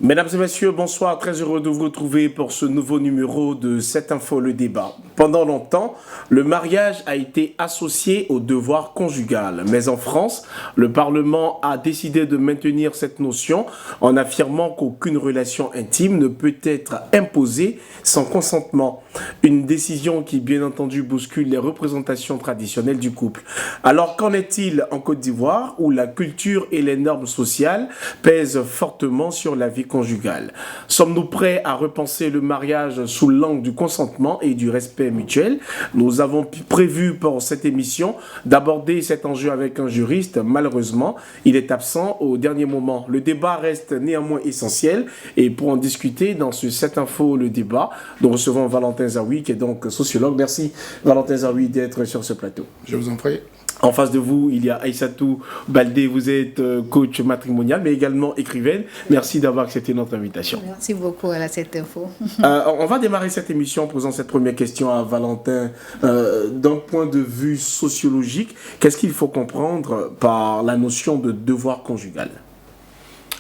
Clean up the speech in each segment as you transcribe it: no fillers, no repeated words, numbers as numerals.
Mesdames et messieurs, bonsoir. Très heureux de vous retrouver pour ce nouveau numéro de Cette Info, le débat. Pendant longtemps, le mariage a été associé au devoir conjugal. Mais en France, le Parlement a décidé de maintenir cette notion en affirmant qu'aucune relation intime ne peut être imposée sans consentement. Une décision qui, bien entendu, bouscule les représentations traditionnelles du couple. Alors, qu'en est-il en Côte d'Ivoire, où la culture et les normes sociales pèsent fortement sur la vie conjugale? Sommes-nous prêts à repenser le mariage sous l'angle du consentement et du respect mutuel? Nous avons prévu pour cette émission d'aborder cet enjeu avec un juriste. Malheureusement, il est absent au dernier moment. Le débat reste néanmoins essentiel et pour en discuter dans Cette Info, le débat, nous recevons Valentin Zawi qui est donc sociologue. Merci Valentin Zawi d'être sur ce plateau. Je vous en prie. En face de vous, il y a Aïssatou Baldé, vous êtes coach matrimonial, mais également écrivaine. Merci d'avoir accepté notre invitation. Merci beaucoup à Cette Info. On va démarrer cette émission en posant cette première question à Valentin. D'un point de vue sociologique, qu'est-ce qu'il faut comprendre par la notion de devoir conjugal?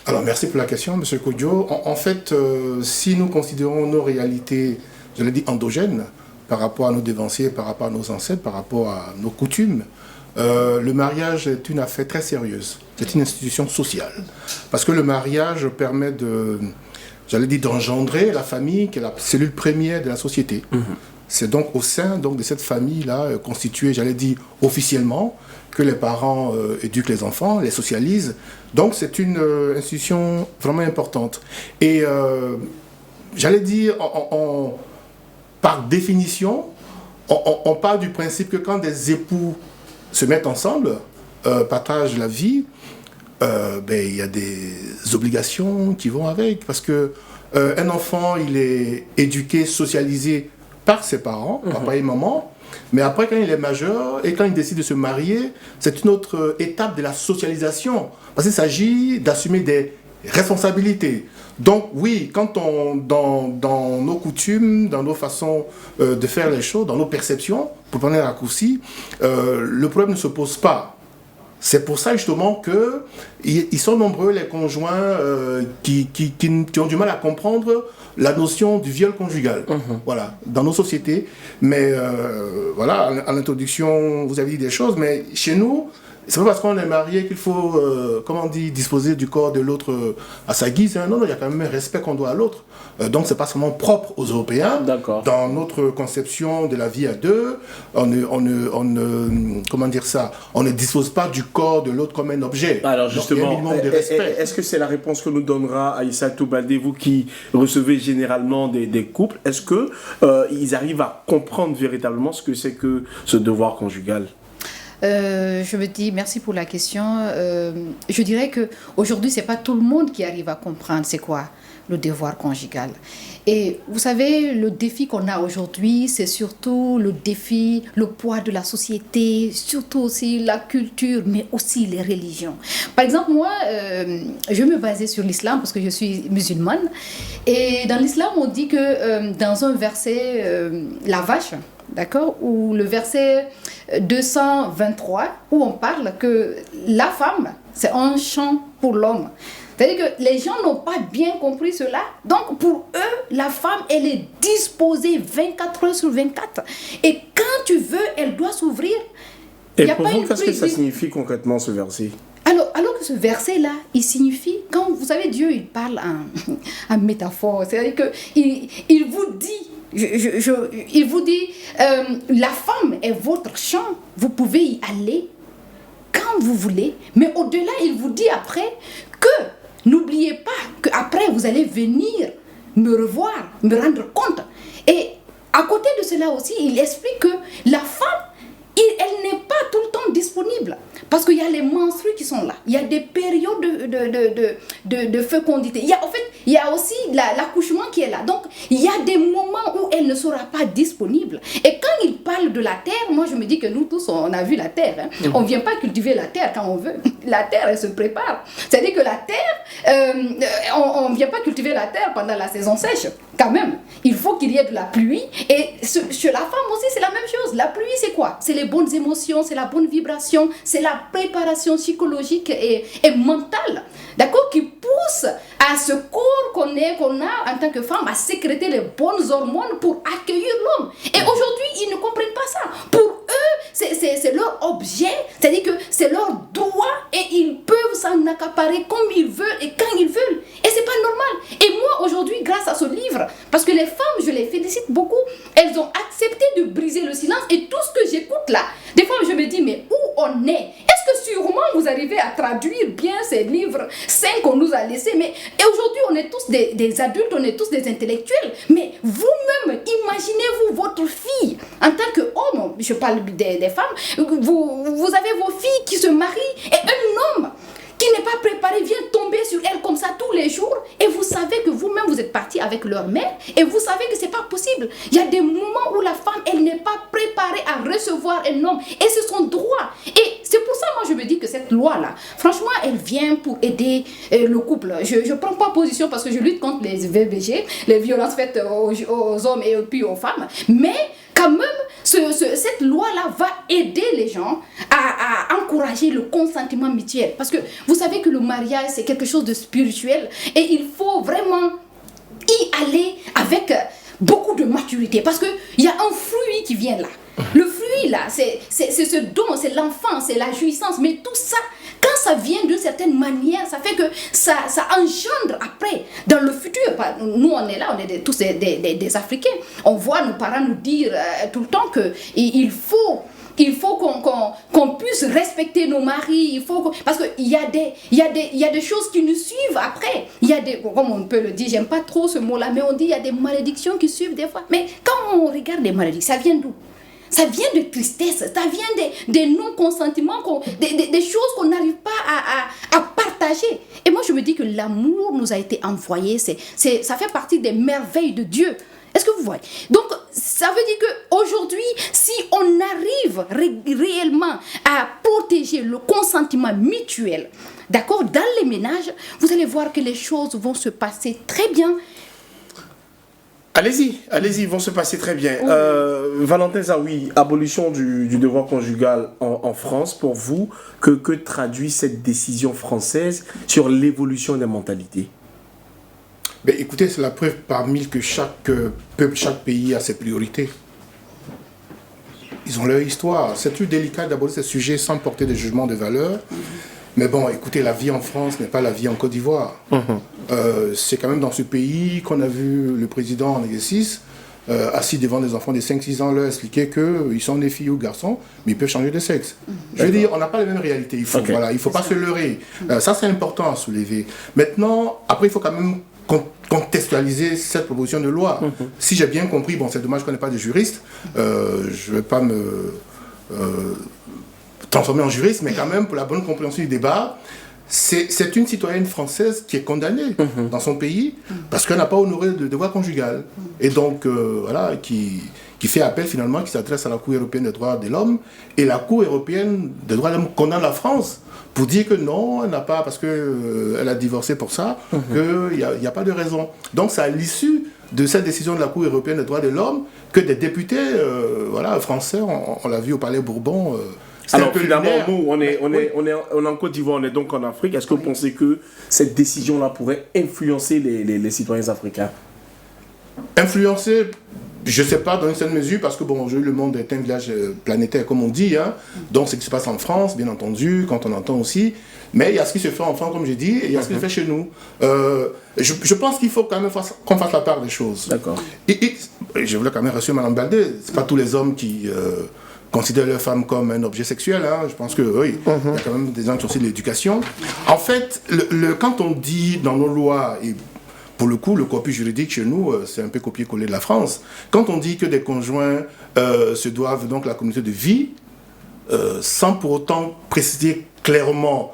Alors, merci pour la question, M. Kodjo. En fait, si nous considérons nos réalités, je l'ai dit, endogènes, par rapport à nos dévanciers, par rapport à nos ancêtres, par rapport à nos coutumes, le mariage est une affaire très sérieuse. C'est une institution sociale. Parce que le mariage permet d'engendrer la famille, qui est la cellule première de la société. C'est donc au sein de cette famille-là, constituée, officiellement, que les parents éduquent les enfants, les socialisent. Donc c'est une institution vraiment importante. Et par définition, on part du principe que quand des époux se mettent ensemble, partagent la vie, il y a des obligations qui vont avec. Parce que un enfant, il est éduqué, socialisé par ses parents, papa et maman. Mais après, quand il est majeur et quand il décide de se marier, c'est une autre étape de la socialisation. Parce qu'il s'agit d'assumer des responsabilités. Donc oui, quand dans nos coutumes, dans nos façons de faire les choses, dans nos perceptions, pour prendre un raccourci, le problème ne se pose pas. C'est pour ça justement qu'ils sont nombreux les conjoints qui ont du mal à comprendre la notion du viol conjugal. Voilà, dans nos sociétés. Mais voilà, à l'introduction, vous avez dit des choses, mais chez nous, c'est pas parce qu'on est marié qu'il faut, disposer du corps de l'autre à sa guise. Non, il y a quand même un respect qu'on doit à l'autre. Donc, c'est pas seulement propre aux Européens. D'accord. Dans notre conception de la vie à deux, on ne dispose pas du corps de l'autre comme un objet. Alors, justement, donc, il y a un minimum de respect. Est-ce que c'est la réponse que nous donnera Aïssatou Baldé, vous qui recevez généralement des couples? Est-ce que ils arrivent à comprendre véritablement ce que c'est que ce devoir conjugal? Je me dis merci pour la question. Je dirais qu'aujourd'hui, ce n'est pas tout le monde qui arrive à comprendre c'est quoi le devoir conjugal. Et vous savez, le défi qu'on a aujourd'hui, c'est surtout le poids de la société, surtout aussi la culture, mais aussi les religions. Par exemple, moi, je me basais sur l'islam parce que je suis musulmane. Et dans l'islam, on dit que dans un verset, la vache, d'accord, ou le verset 223, où on parle que la femme, c'est un champ pour l'homme. C'est-à-dire que les gens n'ont pas bien compris cela. Donc, pour eux, la femme, elle est disposée 24 heures sur 24. Et quand tu veux, elle doit s'ouvrir. Et pour vous, qu'est-ce que ça signifie concrètement, ce verset? Alors que ce verset-là, il signifie, quand vous savez, Dieu, il parle en métaphore. C'est-à-dire qu'il vous dit, il vous dit, la femme est votre champ, vous pouvez y aller quand vous voulez, mais au-delà, il vous dit après que n'oubliez pas qu'après, vous allez venir me revoir, me rendre compte. Et à côté de cela aussi, il explique que la femme, elle n'est pas tout le temps disponible. Parce qu'il y a les menstrues qui sont là. Il y a des périodes de fécondité. Il y a aussi l'accouchement qui est là. Donc, il y a des moments où elle ne sera pas disponible. Et quand il parle de la terre, moi je me dis que nous tous, on a vu la terre. On ne vient pas cultiver la terre quand on veut. La terre, elle se prépare. C'est-à-dire que la terre, on ne vient pas cultiver la terre pendant la saison sèche. Quand même, il faut qu'il y ait de la pluie. Et chez la femme aussi, c'est la même chose. La pluie, c'est quoi? C'est les bonnes émotions, c'est la bonne vibration, c'est la préparation psychologique et mentale, d'accord, qui pousse à à ce corps qu'on a en tant que femme, à sécréter les bonnes hormones pour accueillir l'homme. Et aujourd'hui, ils ne comprennent pas ça. Pour eux, c'est leur objet, c'est-à-dire que c'est leur droit et ils peuvent s'en accaparer comme ils veulent et quand ils veulent. Et c'est pas normal. Et moi, aujourd'hui, grâce à ce livre, parce que les femmes, je les félicite beaucoup, elles ont accepté de briser le silence et tout ce que j'écoute là, des fois je me dis, mais où on est? Est-ce que sûrement vous arrivez à traduire bien ces livres saints qu'on nous a laissés? Mais et aujourd'hui, on est tous des adultes, on est tous des intellectuels. Mais vous-même, imaginez-vous votre fille, en tant qu'homme, je parle des femmes, vous avez vos filles qui se marient et un homme qui n'est pas préparé vient tomber sur elle comme ça tous les jours et vous savez que vous-même vous êtes parti avec leur mère et vous savez que c'est pas possible. Il y a des moments où la femme elle n'est pas préparée à recevoir un homme et c'est son droit. Et c'est pour ça moi je me dis que cette loi là, franchement elle vient pour aider le couple. Je prends pas position parce que je lutte contre les VBG, les violences faites aux hommes et puis aux femmes, mais quand même, cette loi-là va aider les gens à encourager le consentement mutuel. Parce que vous savez que le mariage, c'est quelque chose de spirituel et il faut vraiment y aller avec beaucoup de maturité. Parce qu'il y a un fruit qui vient là. Le fruit là, c'est ce don, c'est l'enfant, c'est la jouissance. Mais tout ça, quand ça vient d'une certaine manière, ça fait que ça engendre après, dans le futur. Nous, on est là, on est tous des Africains. On voit nos parents nous dire tout le temps qu'il faut qu'on puisse respecter nos maris, parce qu'il y a des choses qui nous suivent après. Il y a comme on peut le dire, j'aime pas trop ce mot-là, mais on dit il y a des malédictions qui suivent des fois. Mais quand on regarde les malédictions, ça vient d'où? Ça vient de tristesse, ça vient des non-consentiments, des choses qu'on n'arrive pas à partager. Et moi, je me dis que l'amour nous a été envoyé, ça fait partie des merveilles de Dieu. Est-ce que vous voyez? Donc, ça veut dire qu'aujourd'hui, si on arrive réellement à protéger le consentement mutuel, d'accord, dans les ménages, vous allez voir que les choses vont se passer très bien. Allez-y, ils vont se passer très bien. Valentin Zawi, abolition du devoir conjugal en France, pour vous, que traduit cette décision française sur l'évolution des mentalités? Ben, écoutez, c'est la preuve par mille que chaque peuple, chaque pays a ses priorités. Ils ont leur histoire. C'est plus délicat d'aborder ce sujet sans porter de jugement de valeur. Mais bon, écoutez, la vie en France n'est pas la vie en Côte d'Ivoire. C'est quand même dans ce pays qu'on a vu le président en exercice assis devant des enfants de 5-6 ans leur expliquer qu'ils sont des filles ou garçons, mais ils peuvent changer de sexe. Je veux dire, on n'a pas les mêmes réalités. Il faut pas se leurrer. Ça, c'est important à soulever. Maintenant, après, il faut quand même contextualiser cette proposition de loi. Si j'ai bien compris, bon, c'est dommage qu'on n'ait pas de juriste, je ne vais pas me transformer en juriste, mais quand même, pour la bonne compréhension du débat, c'est une citoyenne française qui est condamnée dans son pays parce qu'elle n'a pas honoré le devoir conjugal. Et donc, voilà, qui fait appel finalement, qui s'adresse à la Cour européenne des droits de l'homme. Et la Cour européenne des droits de l'homme condamne la France pour dire que non, elle n'a pas, parce qu'elle a divorcé pour ça, qu'il n'y a pas de raison. Donc, c'est à l'issue de cette décision de la Cour européenne des droits de l'homme que des députés français, on l'a vu au Palais Bourbon. Alors finalement, nous, on est en Côte d'Ivoire, on est donc en Afrique. Est-ce que vous pensez que cette décision-là pourrait influencer les citoyens africains? Influencer, je ne sais pas, dans une certaine mesure, parce que bon, le monde est un village planétaire, comme on dit. Hein. Donc, ce qui se passe en France, bien entendu, quand on entend aussi. Mais il y a ce qui se fait en France, comme j'ai dit, et il y a ce qui se fait chez nous. Je pense qu'il faut quand même qu'on fasse la part des choses. D'accord. Et je voulais quand même rassurer Mme Baldé. Ce n'est pas tous les hommes qui considèrent leur femme comme un objet sexuel. Hein. Je pense que oui, il y a quand même des gens qui ont aussi de l'éducation. En fait, quand on dit dans nos lois, et pour le coup, le corpus juridique chez nous, c'est un peu copier-coller de la France. Quand on dit que des conjoints se doivent donc la communauté de vie, sans pour autant préciser clairement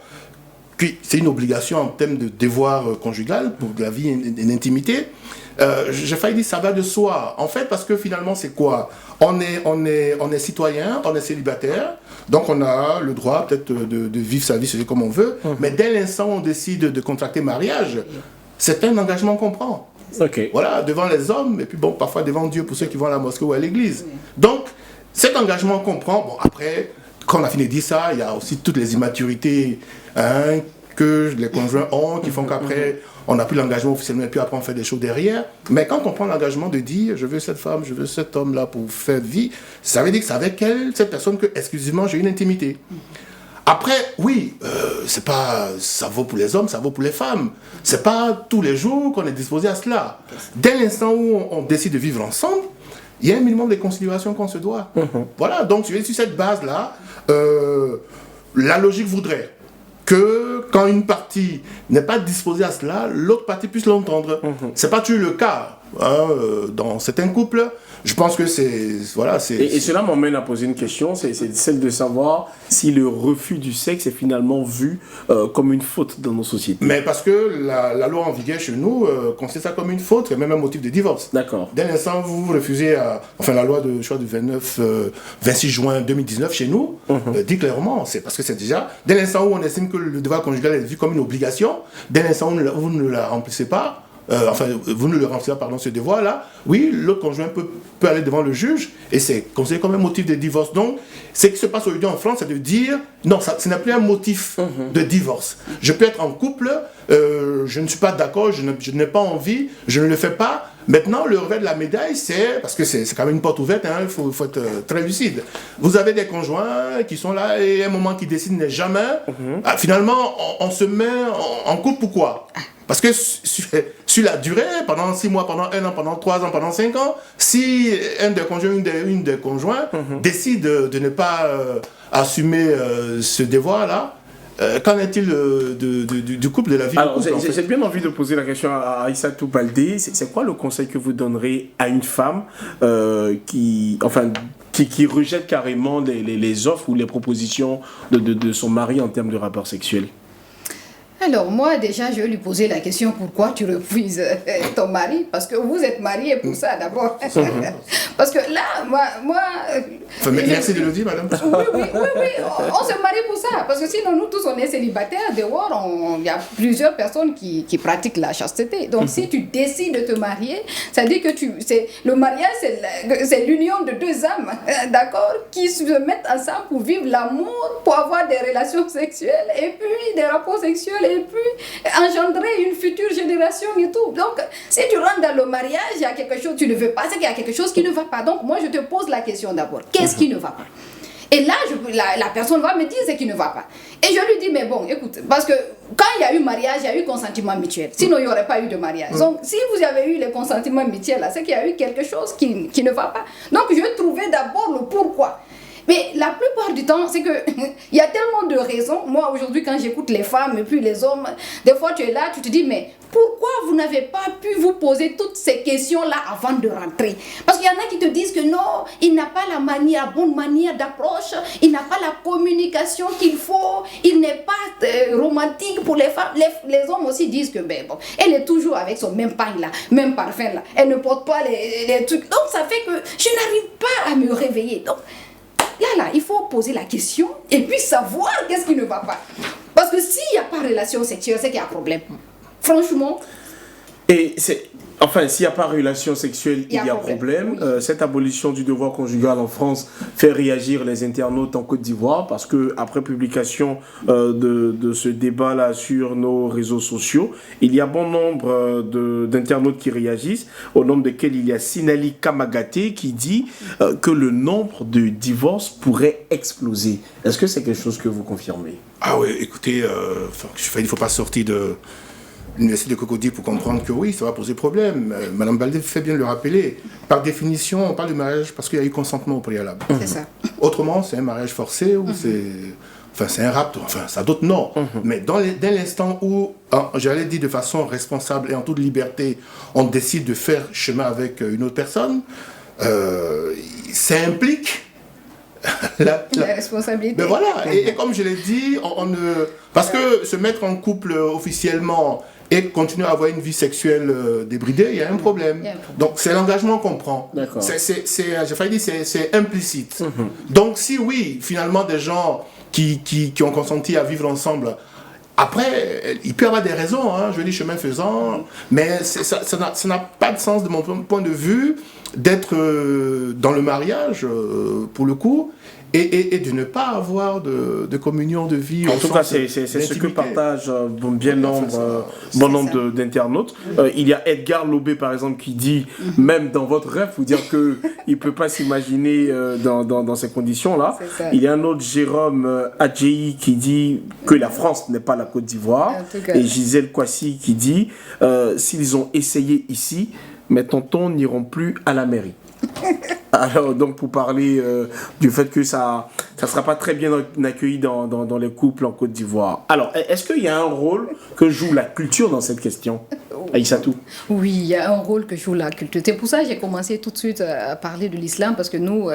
que c'est une obligation en termes de devoir conjugal pour la vie et l'intimité, j'ai failli dire ça va de soi. En fait, parce que finalement, c'est quoi ? On est citoyen, on est célibataire, donc on a le droit peut-être de vivre sa vie comme on veut, mais dès l'instant où on décide de contracter mariage, c'est un engagement qu'on prend. Okay. Voilà, devant les hommes, et puis bon, parfois devant Dieu pour ceux qui vont à la mosquée ou à l'église. Donc, cet engagement qu'on prend, bon, après, quand on a fini de dire ça, il y a aussi toutes les immaturités que les conjoints ont, qui font qu'après, on a pris l'engagement officiellement et puis après on fait des choses derrière. Mais quand on prend l'engagement de dire, je veux cette femme, je veux cet homme-là pour faire vie, ça veut dire que c'est avec elle, cette personne, que exclusivement j'ai une intimité. Après, oui, c'est pas, ça vaut pour les hommes, ça vaut pour les femmes. C'est pas tous les jours qu'on est disposé à cela. Dès l'instant où on décide de vivre ensemble, il y a un minimum de considération qu'on se doit. Voilà, donc sur cette base-là, la logique voudrait que quand une partie n'est pas disposée à cela, l'autre partie puisse l'entendre. C'est pas toujours le cas. Hein, dans certains couples, je pense que c'est... Voilà, et cela m'emmène à poser une question, c'est celle de savoir si le refus du sexe est finalement vu comme une faute dans nos sociétés. Mais parce que la loi en vigueur chez nous considère ça comme une faute et même un motif de divorce. D'accord. Dès l'instant où vous refusez, enfin la loi de, je crois, du 26 juin 2019 chez nous, dit clairement, c'est parce que c'est déjà, dès l'instant où on estime que le devoir conjugal est vu comme une obligation, dès l'instant où vous ne la remplissez pas, enfin, vous ne le remplissez pas, pardon, ce devoir-là, oui, l'autre conjoint peut aller devant le juge et c'est considéré comme un motif de divorce. Donc, ce qui se passe aujourd'hui en France, c'est de dire, non, ce n'est plus un motif de divorce. Je peux être en couple, je ne suis pas d'accord, je n'ai pas envie, je ne le fais pas. Maintenant, le revers de la médaille, c'est, parce que c'est quand même une porte ouverte, hein, il faut être très lucide. Vous avez des conjoints qui sont là et à un moment qui décident n'est jamais. Finalement, on se met en couple pourquoi ? Parce que sur la durée, pendant 6 mois, pendant 1 an, pendant 3 ans, pendant 5 ans, si un des conjoints, une des conjoints décide de ne pas assumer ce devoir-là, qu'en est-il du couple, de la vie? Alors, j'ai bien envie de poser la question à Aïssatou Baldé. C'est quoi le conseil que vous donnerez à une femme qui rejette carrément les offres ou les propositions de son mari en termes de rapport sexuel? Alors moi déjà je vais lui poser la question pourquoi tu refuses ton mari, parce que vous êtes mariés pour ça d'abord. Parce que là moi merci de le dire madame. Oui, on se marie pour ça, parce que sinon nous tous on est célibataires dehors, il y a plusieurs personnes qui pratiquent la chasteté. Donc si tu décides de te marier, ça dit que le mariage c'est l'union de 2 âmes, d'accord, qui se mettent ensemble pour vivre l'amour, pour avoir des relations sexuelles et puis des rapports sexuels et puis engendrer une future génération et tout. Donc, si tu rentres dans le mariage, il y a quelque chose que tu ne veux pas, c'est qu'il y a quelque chose qui ne va pas. Donc, moi, je te pose la question d'abord. Qu'est-ce qui ne va pas? Et là, la personne va me dire ce qui ne va pas. Et je lui dis, mais bon, écoute, parce que quand il y a eu mariage, il y a eu consentement mutuel. Sinon, il n'y aurait pas eu de mariage. Donc, si vous avez eu le consentement mutuel, là, c'est qu'il y a eu quelque chose qui ne va pas. Donc, je trouvais d'abord le pourquoi. Mais la plupart du temps, c'est que il y a tellement de raisons. Moi, aujourd'hui, quand j'écoute les femmes et puis les hommes, des fois, tu es là, tu te dis, mais pourquoi vous n'avez pas pu vous poser toutes ces questions-là avant de rentrer? Parce qu'il y en a qui te disent que non, il n'a pas la bonne manière d'approche, il n'a pas la communication qu'il faut, il n'est pas romantique pour les femmes. Les hommes aussi disent que, ben bon, elle est toujours avec son même pagne là, même parfum là, elle ne porte pas les trucs. Donc, ça fait que je n'arrive pas à me réveiller. Donc, là, il faut poser la question et puis savoir qu'est-ce qui ne va pas. Parce que s'il n'y a pas de relation sexuelle, c'est qu'il y a un problème. Franchement. Et s'il n'y a pas de relation sexuelle, il y a problème. Oui. Cette abolition du devoir conjugal en France fait réagir les internautes en Côte d'Ivoire parce que après publication de ce débat-là sur nos réseaux sociaux, il y a bon nombre d'internautes qui réagissent, au nombre desquels il y a Sinali Kamagaté qui dit que le nombre de divorces pourrait exploser. Est-ce que c'est quelque chose que vous confirmez? Ah oui, écoutez, il ne faut pas sortir de l'université de Cocody pour comprendre que oui, ça va poser problème. Madame Baldé fait bien de le rappeler. Par définition, on parle de mariage parce qu'il y a eu consentement au préalable. C'est ça. Autrement, c'est un mariage forcé ou c'est un rapt, enfin, ça a d'autres noms. Mais dès l'instant où, j'allais dire de façon responsable et en toute liberté, on décide de faire chemin avec une autre personne, ça implique la responsabilité. Mais voilà, et comme je l'ai dit, parce que se mettre en couple officiellement et continuer à avoir une vie sexuelle débridée, il y a un problème. Donc c'est l'engagement qu'on prend. J'ai failli dire c'est implicite. Donc si oui, finalement des gens qui ont consenti à vivre ensemble, après, il peut y avoir des raisons, hein, je veux dire chemin faisant, mais ça n'a pas de sens de mon point de vue d'être dans le mariage, pour le coup, et de ne pas avoir de communion de vie. En tout cas, c'est ce que partagent bon nombre d'internautes. Il y a Edgar Lobé, par exemple, qui dit, même dans votre rêve, vous dire qu'il ne peut pas s'imaginer dans ces conditions-là. Il y a un autre, Jérôme Adjei, qui dit que la France n'est pas la Côte d'Ivoire. Et Gisèle Kwasi qui dit, s'ils ont essayé ici, mes tontons n'iront plus à la mairie. Alors, donc, pour parler du fait que ça ne sera pas très bien accueilli dans les couples en Côte d'Ivoire. Alors, est-ce qu'il y a un rôle que joue la culture dans cette question, Aïssatou? Oui, il y a un rôle que joue la culture. C'est pour ça que j'ai commencé tout de suite à parler de l'islam, parce que nous,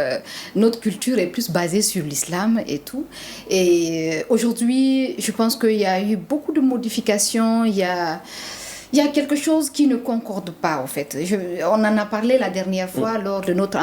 notre culture est plus basée sur l'islam et tout. Et aujourd'hui, je pense qu'il y a eu beaucoup de modifications, il y a quelque chose qui ne concorde pas, en fait. On en a parlé la dernière fois lors de notre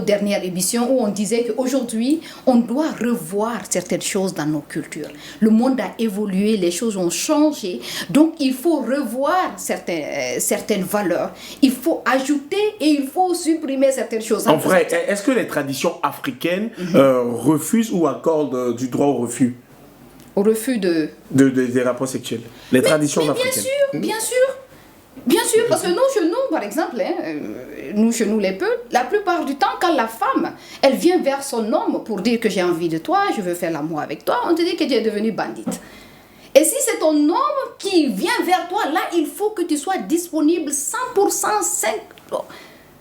dernière émission, où on disait qu'aujourd'hui, on doit revoir certaines choses dans nos cultures. Le monde a évolué, les choses ont changé, donc il faut revoir certaines valeurs. Il faut ajouter et il faut supprimer certaines choses. En vrai, est-ce que les traditions africaines refusent ou accordent du droit au refus? Au refus des rapports sexuels. Les traditions africaines. Bien sûr, parce que nous, chez nous, par exemple, chez nous les peuples, la plupart du temps, quand la femme, elle vient vers son homme pour dire que j'ai envie de toi, je veux faire l'amour avec toi, on te dit que tu es devenue bandite. Et si c'est ton homme qui vient vers toi, là, il faut que tu sois disponible 100%,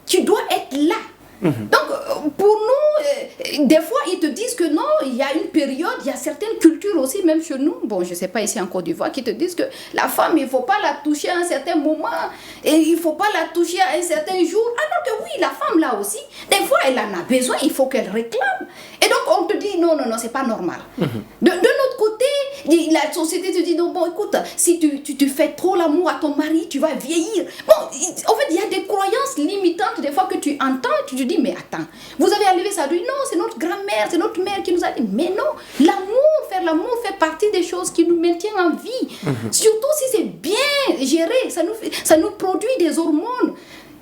tu dois être là. Donc, pour nous, des fois, ils te disent que non, il y a une période, il y a certaines cultures aussi, même chez nous, bon, je ne sais pas ici en Côte d'Ivoire, qui te disent que la femme, il ne faut pas la toucher à un certain moment, et il ne faut pas la toucher à un certain jour, alors que oui, la femme, là aussi, des fois, elle en a besoin, il faut qu'elle réclame. Et donc, on te dit, non, c'est pas normal. De notre côté, la société te dit, non, bon, écoute, si tu fais trop l'amour à ton mari, tu vas vieillir. Bon, en fait, il y a des croyances limitantes, des fois, que tu entends, tu te dis, mais attends, vous avez enlevé ça? Non, c'est notre grand-mère, c'est notre mère qui nous a dit. Mais non, faire l'amour fait partie des choses qui nous maintiennent en vie. Surtout si c'est bien géré, ça nous produit des hormones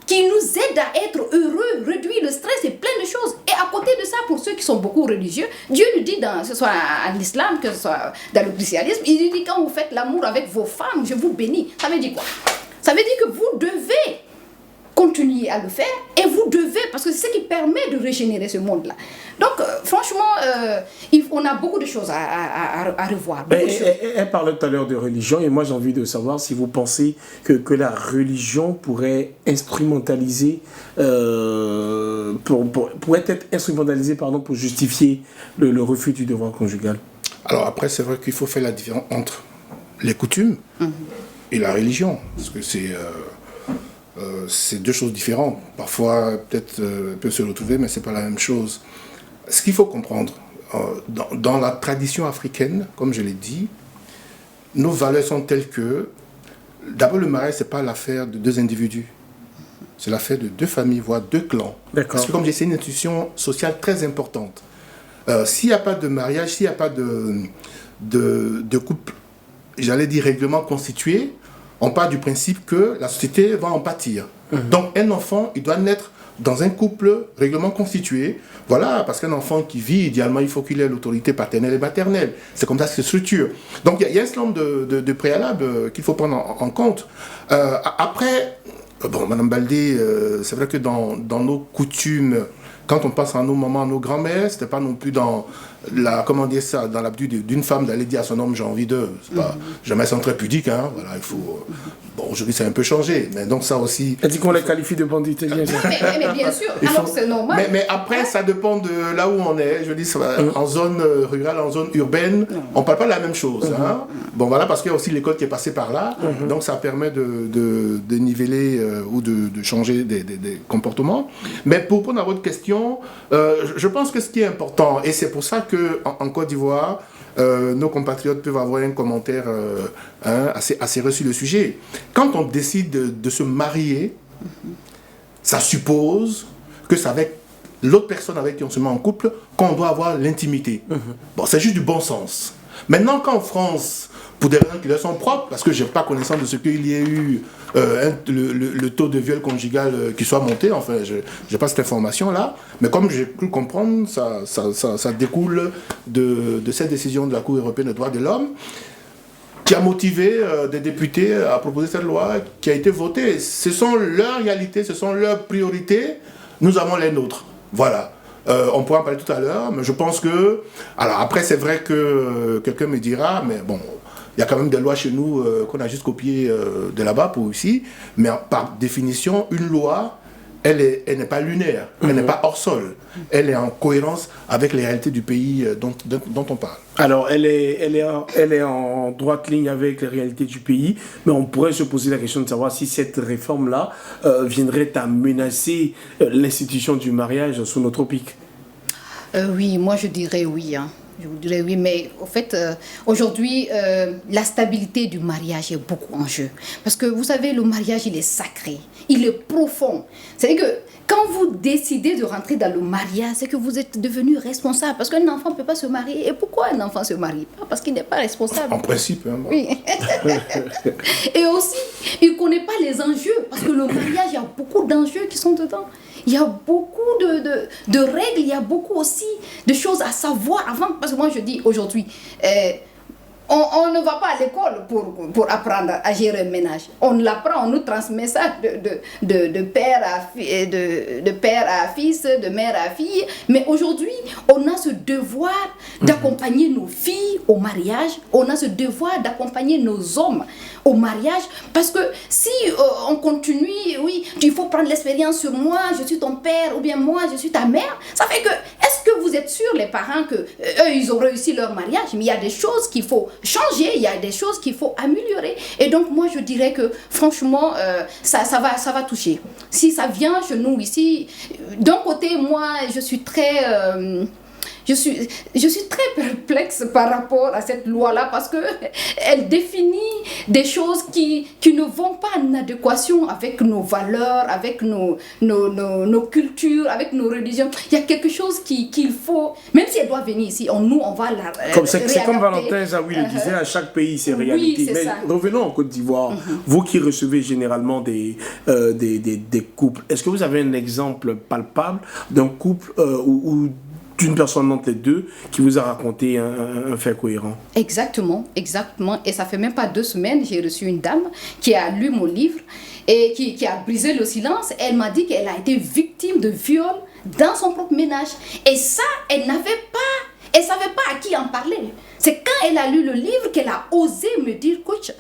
qui nous aident à être heureux, réduire le stress et plein de choses. Et à côté de ça, pour ceux qui sont beaucoup religieux, Dieu nous dit, que ce soit en islam, que ce soit dans le christianisme, il dit quand vous faites l'amour avec vos femmes, je vous bénis. Ça veut dire quoi? Ça veut dire que vous devez continuer à le faire et vous devez, parce que c'est ce qui permet de régénérer ce monde-là. Donc, franchement, on a beaucoup de choses à revoir. Elle parlait tout à l'heure de religion et moi j'ai envie de savoir si vous pensez que la religion pourrait instrumentaliser, pourrait être instrumentalisée pour justifier le refus du devoir conjugal. Alors après, c'est vrai qu'il faut faire la différence entre les coutumes et la religion, parce que c'est deux choses différentes. Parfois, peut-être, peut se retrouver, mais ce n'est pas la même chose. Ce qu'il faut comprendre, dans la tradition africaine, comme je l'ai dit, nos valeurs sont telles que, d'abord, le mariage, ce n'est pas l'affaire de deux individus. C'est l'affaire de deux familles, voire deux clans. Parce que, comme j'ai dit, c'est une institution sociale très importante. S'il n'y a pas de mariage, s'il n'y a pas de couple, j'allais dire règlement constitué, on part du principe que la société va en pâtir. Donc un enfant, il doit naître dans un couple règlement constitué. Voilà, parce qu'un enfant qui vit, idéalement, il faut qu'il ait l'autorité paternelle et maternelle. C'est comme ça que c'est structure. Donc il y a un certain nombre de préalables qu'il faut prendre en compte. Après, bon, Madame Baldé, c'est vrai que dans nos coutumes, quand on passe à nos mamans, à nos grands-mères, c'était pas non plus dans dans l'habitude d'une femme d'aller dire à son homme j'ai envie de. C'est pas jamais sans très pudique, hein. Voilà, il faut. Bon, aujourd'hui ça a un peu changé, mais donc ça aussi. Elle dit qu'on les qualifie de bandits. Mais bien sûr, alors c'est normal. Mais après, ça dépend de là où on est. Je dis, en zone rurale, en zone urbaine, on parle pas de la même chose. Hein. Bon, voilà, parce qu'il y a aussi l'école qui est passée par là, donc ça permet de niveler ou de changer des comportements. Mais pour répondre à votre question, je pense que ce qui est important, et c'est pour ça qu'en Côte d'Ivoire, nos compatriotes peuvent avoir un commentaire assez reçu le sujet. Quand on décide de se marier, ça suppose que c'est avec l'autre personne avec qui on se met en couple qu'on doit avoir l'intimité. Bon, c'est juste du bon sens. Maintenant, qu'en France, pour des raisons qui leur sont propres, parce que je n'ai pas connaissance de ce qu'il y ait eu le taux de viol conjugal qui soit monté, enfin, je n'ai pas cette information-là, mais comme j'ai pu comprendre, ça découle de cette décision de la Cour européenne des droits de l'homme, qui a motivé des députés à proposer cette loi qui a été votée. Ce sont leurs réalités, ce sont leurs priorités, nous avons les nôtres. Voilà. On pourra en parler tout à l'heure, mais je pense que... Alors après, c'est vrai que quelqu'un me dira, mais bon, il y a quand même des lois chez nous qu'on a juste copiées de là-bas pour ici, mais par définition, une loi, elle n'est pas lunaire, elle n'est pas hors sol, elle est en cohérence avec les réalités du pays dont on parle. Alors, elle est en droite ligne avec les réalités du pays, mais on pourrait se poser la question de savoir si cette réforme-là viendrait à menacer l'institution du mariage sous nos tropiques. Oui, moi je dirais oui. Je vous dirais oui, mais au fait, aujourd'hui, la stabilité du mariage est beaucoup en jeu. Parce que vous savez, le mariage, il est sacré, il est profond. C'est-à-dire que quand vous décidez de rentrer dans le mariage, c'est que vous êtes devenu responsable. Parce qu'un enfant ne peut pas se marier. Et pourquoi un enfant ne se marie pas? Parce qu'il n'est pas responsable. En principe. Hein, oui. Et aussi, il ne connaît pas les enjeux. Parce que le mariage, il y a beaucoup d'enjeux qui sont dedans. Il y a beaucoup de règles, il y a beaucoup aussi de choses à savoir avant. Parce que moi, je dis aujourd'hui, on ne va pas à l'école pour apprendre à gérer un ménage. On l'apprend, on nous transmet ça de père à fils, de mère à fille. Mais aujourd'hui, on a ce devoir d'accompagner nos filles au mariage. On a ce devoir d'accompagner nos hommes au mariage. Parce que si on continue, oui, il faut prendre l'expérience sur moi, je suis ton père, ou bien moi, je suis ta mère. Ça fait que, est-ce que vous êtes sûrs, les parents, que eux, ils ont réussi leur mariage? Mais il y a des choses qu'il faut changer, il y a des choses qu'il faut améliorer. Et donc, moi, je dirais que, franchement, ça va toucher. Si ça vient chez nous ici, d'un côté, moi, je suis très... Je suis très perplexe par rapport à cette loi-là parce qu'elle définit des choses qui ne vont pas en adéquation avec nos valeurs, avec nos cultures, avec nos religions. Il y a quelque chose qu'il faut, même si elle doit venir ici, on va la c'est comme Valentin Zawi le disait, à chaque pays ses réalités. Oui, mais ça. Revenons en Côte d'Ivoire. Vous qui recevez généralement des couples, est-ce que vous avez un exemple palpable d'un couple ou d'une personne entre les deux qui vous a raconté un fait cohérent? Exactement. Et ça fait même pas 2 semaines, j'ai reçu une dame qui a lu mon livre et qui a brisé le silence. Elle m'a dit qu'elle a été victime de viol dans son propre ménage. Et ça, elle savait pas à qui en parler. C'est quand elle a lu le livre qu'elle a osé me dire, coach,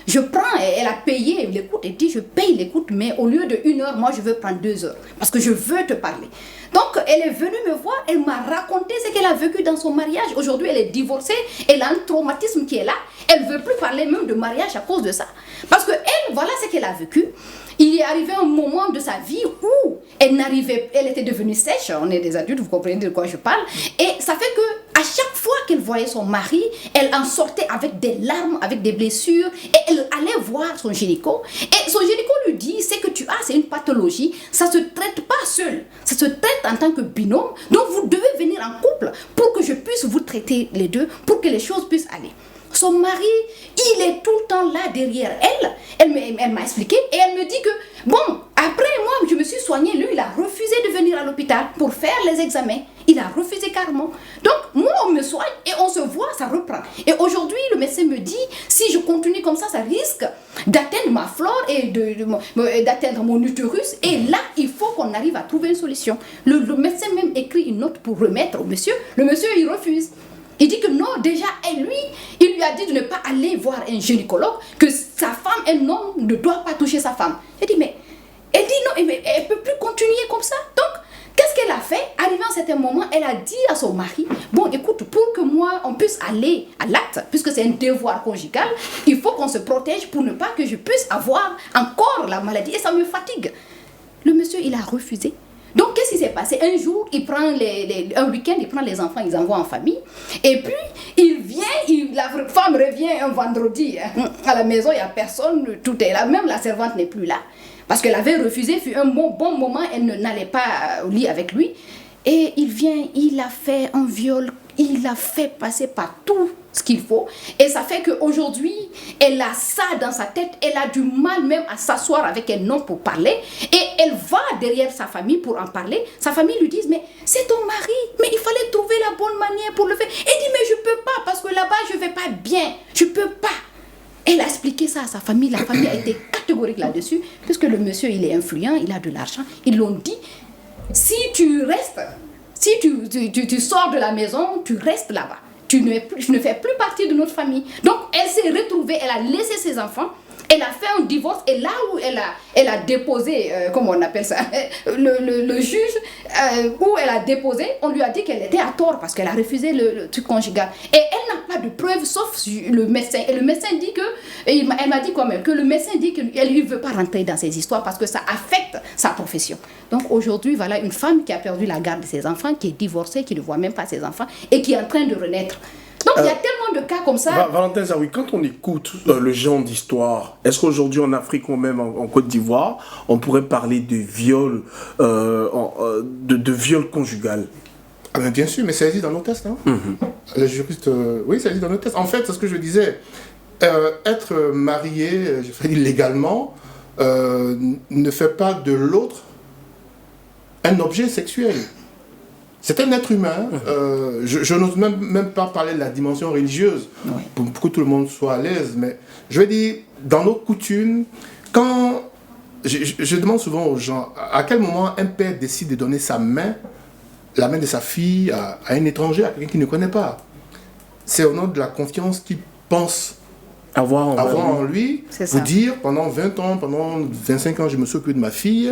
je prends, elle a payé l'écoute, elle dit, je paye l'écoute, mais au lieu de 1 heure, moi je veux prendre 2 heures, parce que je veux te parler. Donc elle est venue me voir, elle m'a raconté ce qu'elle a vécu dans son mariage. Aujourd'hui elle est divorcée, elle a un traumatisme qui est là, elle ne veut plus parler même de mariage à cause de ça. Parce que elle, voilà ce qu'elle a vécu. Il est arrivé un moment de sa vie où elle était devenue sèche, on est des adultes, vous comprenez de quoi je parle, et ça fait que à chaque fois qu'elle voyait son mari, elle en sortait avec des larmes, avec des blessures, et elle allait voir son gynéco, et son gynéco lui dit, ce que tu as, c'est une pathologie, ça ne se traite pas seul, ça se traite en tant que binôme, donc vous devez venir en couple pour que je puisse vous traiter les deux, pour que les choses puissent aller. Son mari, il est tout le temps là derrière elle. Elle m'a expliqué et elle me dit que, bon, après moi, je me suis soignée. Lui, il a refusé de venir à l'hôpital pour faire les examens. Il a refusé carrément. Donc, moi, on me soigne et on se voit, ça reprend. Et aujourd'hui, le médecin me dit, si je continue comme ça risque d'atteindre ma flore et d'atteindre mon utérus. Et là, il faut qu'on arrive à trouver une solution. Le médecin même écrit une note pour remettre au monsieur. Le monsieur, il refuse. Il dit que non, déjà, il lui a dit de ne pas aller voir un gynécologue, que sa femme, un homme, ne doit pas toucher sa femme. Elle dit non, elle ne peut plus continuer comme ça. Donc, qu'est-ce qu'elle a fait? Arrivé à un certain moment, elle a dit à son mari, bon, écoute, pour que moi, on puisse aller à l'acte, puisque c'est un devoir conjugal, il faut qu'on se protège pour ne pas que je puisse avoir encore la maladie. Et ça me fatigue. Le monsieur, il a refusé. Donc, qu'est-ce qui s'est passé? Un jour, il prend un week-end, il prend les enfants, ils envoient en famille. Et puis, il vient, la femme revient un vendredi. À la maison, il n'y a personne, tout est là. Même la servante n'est plus là. Parce qu'elle avait refusé, fut un bon moment, elle n'allait pas au lit avec lui. Et il vient, il a fait un viol il l'a fait passer par tout ce qu'il faut. Et ça fait qu'aujourd'hui, elle a ça dans sa tête. Elle a du mal même à s'asseoir avec un homme pour parler. Et elle va derrière sa famille pour en parler. Sa famille lui dit, mais c'est ton mari. Mais il fallait trouver la bonne manière pour le faire. Elle dit, mais je peux pas parce que là-bas, je vais pas bien. Je peux pas. Elle a expliqué ça à sa famille. La famille a été catégorique là-dessus. Puisque le monsieur, il est influent, il a de l'argent. Ils l'ont dit, si tu restes, si tu sors de la maison, tu restes là-bas. Tu ne fais plus partie de notre famille. Donc, elle s'est retrouvée, elle a laissé ses enfants, elle a fait un divorce, et là où elle a déposé, comment on appelle ça, le juge, où elle a déposé, on lui a dit qu'elle était à tort parce qu'elle a refusé le truc conjugal. Et elle n'a pas de preuves sauf le médecin. Et le médecin dit que, elle m'a dit quand même, que le médecin dit qu'elle ne veut pas rentrer dans ces histoires parce que ça affecte sa profession. Donc aujourd'hui, voilà une femme qui a perdu la garde de ses enfants, qui est divorcée, qui ne voit même pas ses enfants et qui est en train de renaître. Donc il y a tellement de cas comme ça. Valentin Zawi, quand on écoute le genre d'histoire, est-ce qu'aujourd'hui en Afrique ou même en Côte d'Ivoire, on pourrait parler de viol, de viol conjugal? Ah ben bien sûr, mais ça existe dans nos tests. Hein. Les juristes, oui, ça existe dans nos tests. En fait, c'est ce que je disais. Être marié, je fais dire légalement, ne fait pas de l'autre un objet sexuel. C'est un être humain. Je n'ose même pas parler de la dimension religieuse pour que tout le monde soit à l'aise. Mais je vais dire, dans nos coutumes, quand je demande souvent aux gens à quel moment un père décide de donner sa main, la main de sa fille, à un étranger, à quelqu'un qu'il ne connaît pas. C'est au nom de la confiance qu'il pense avoir en lui. Vous dire, pendant 20 ans, pendant 25 ans, je me suis occupé de ma fille.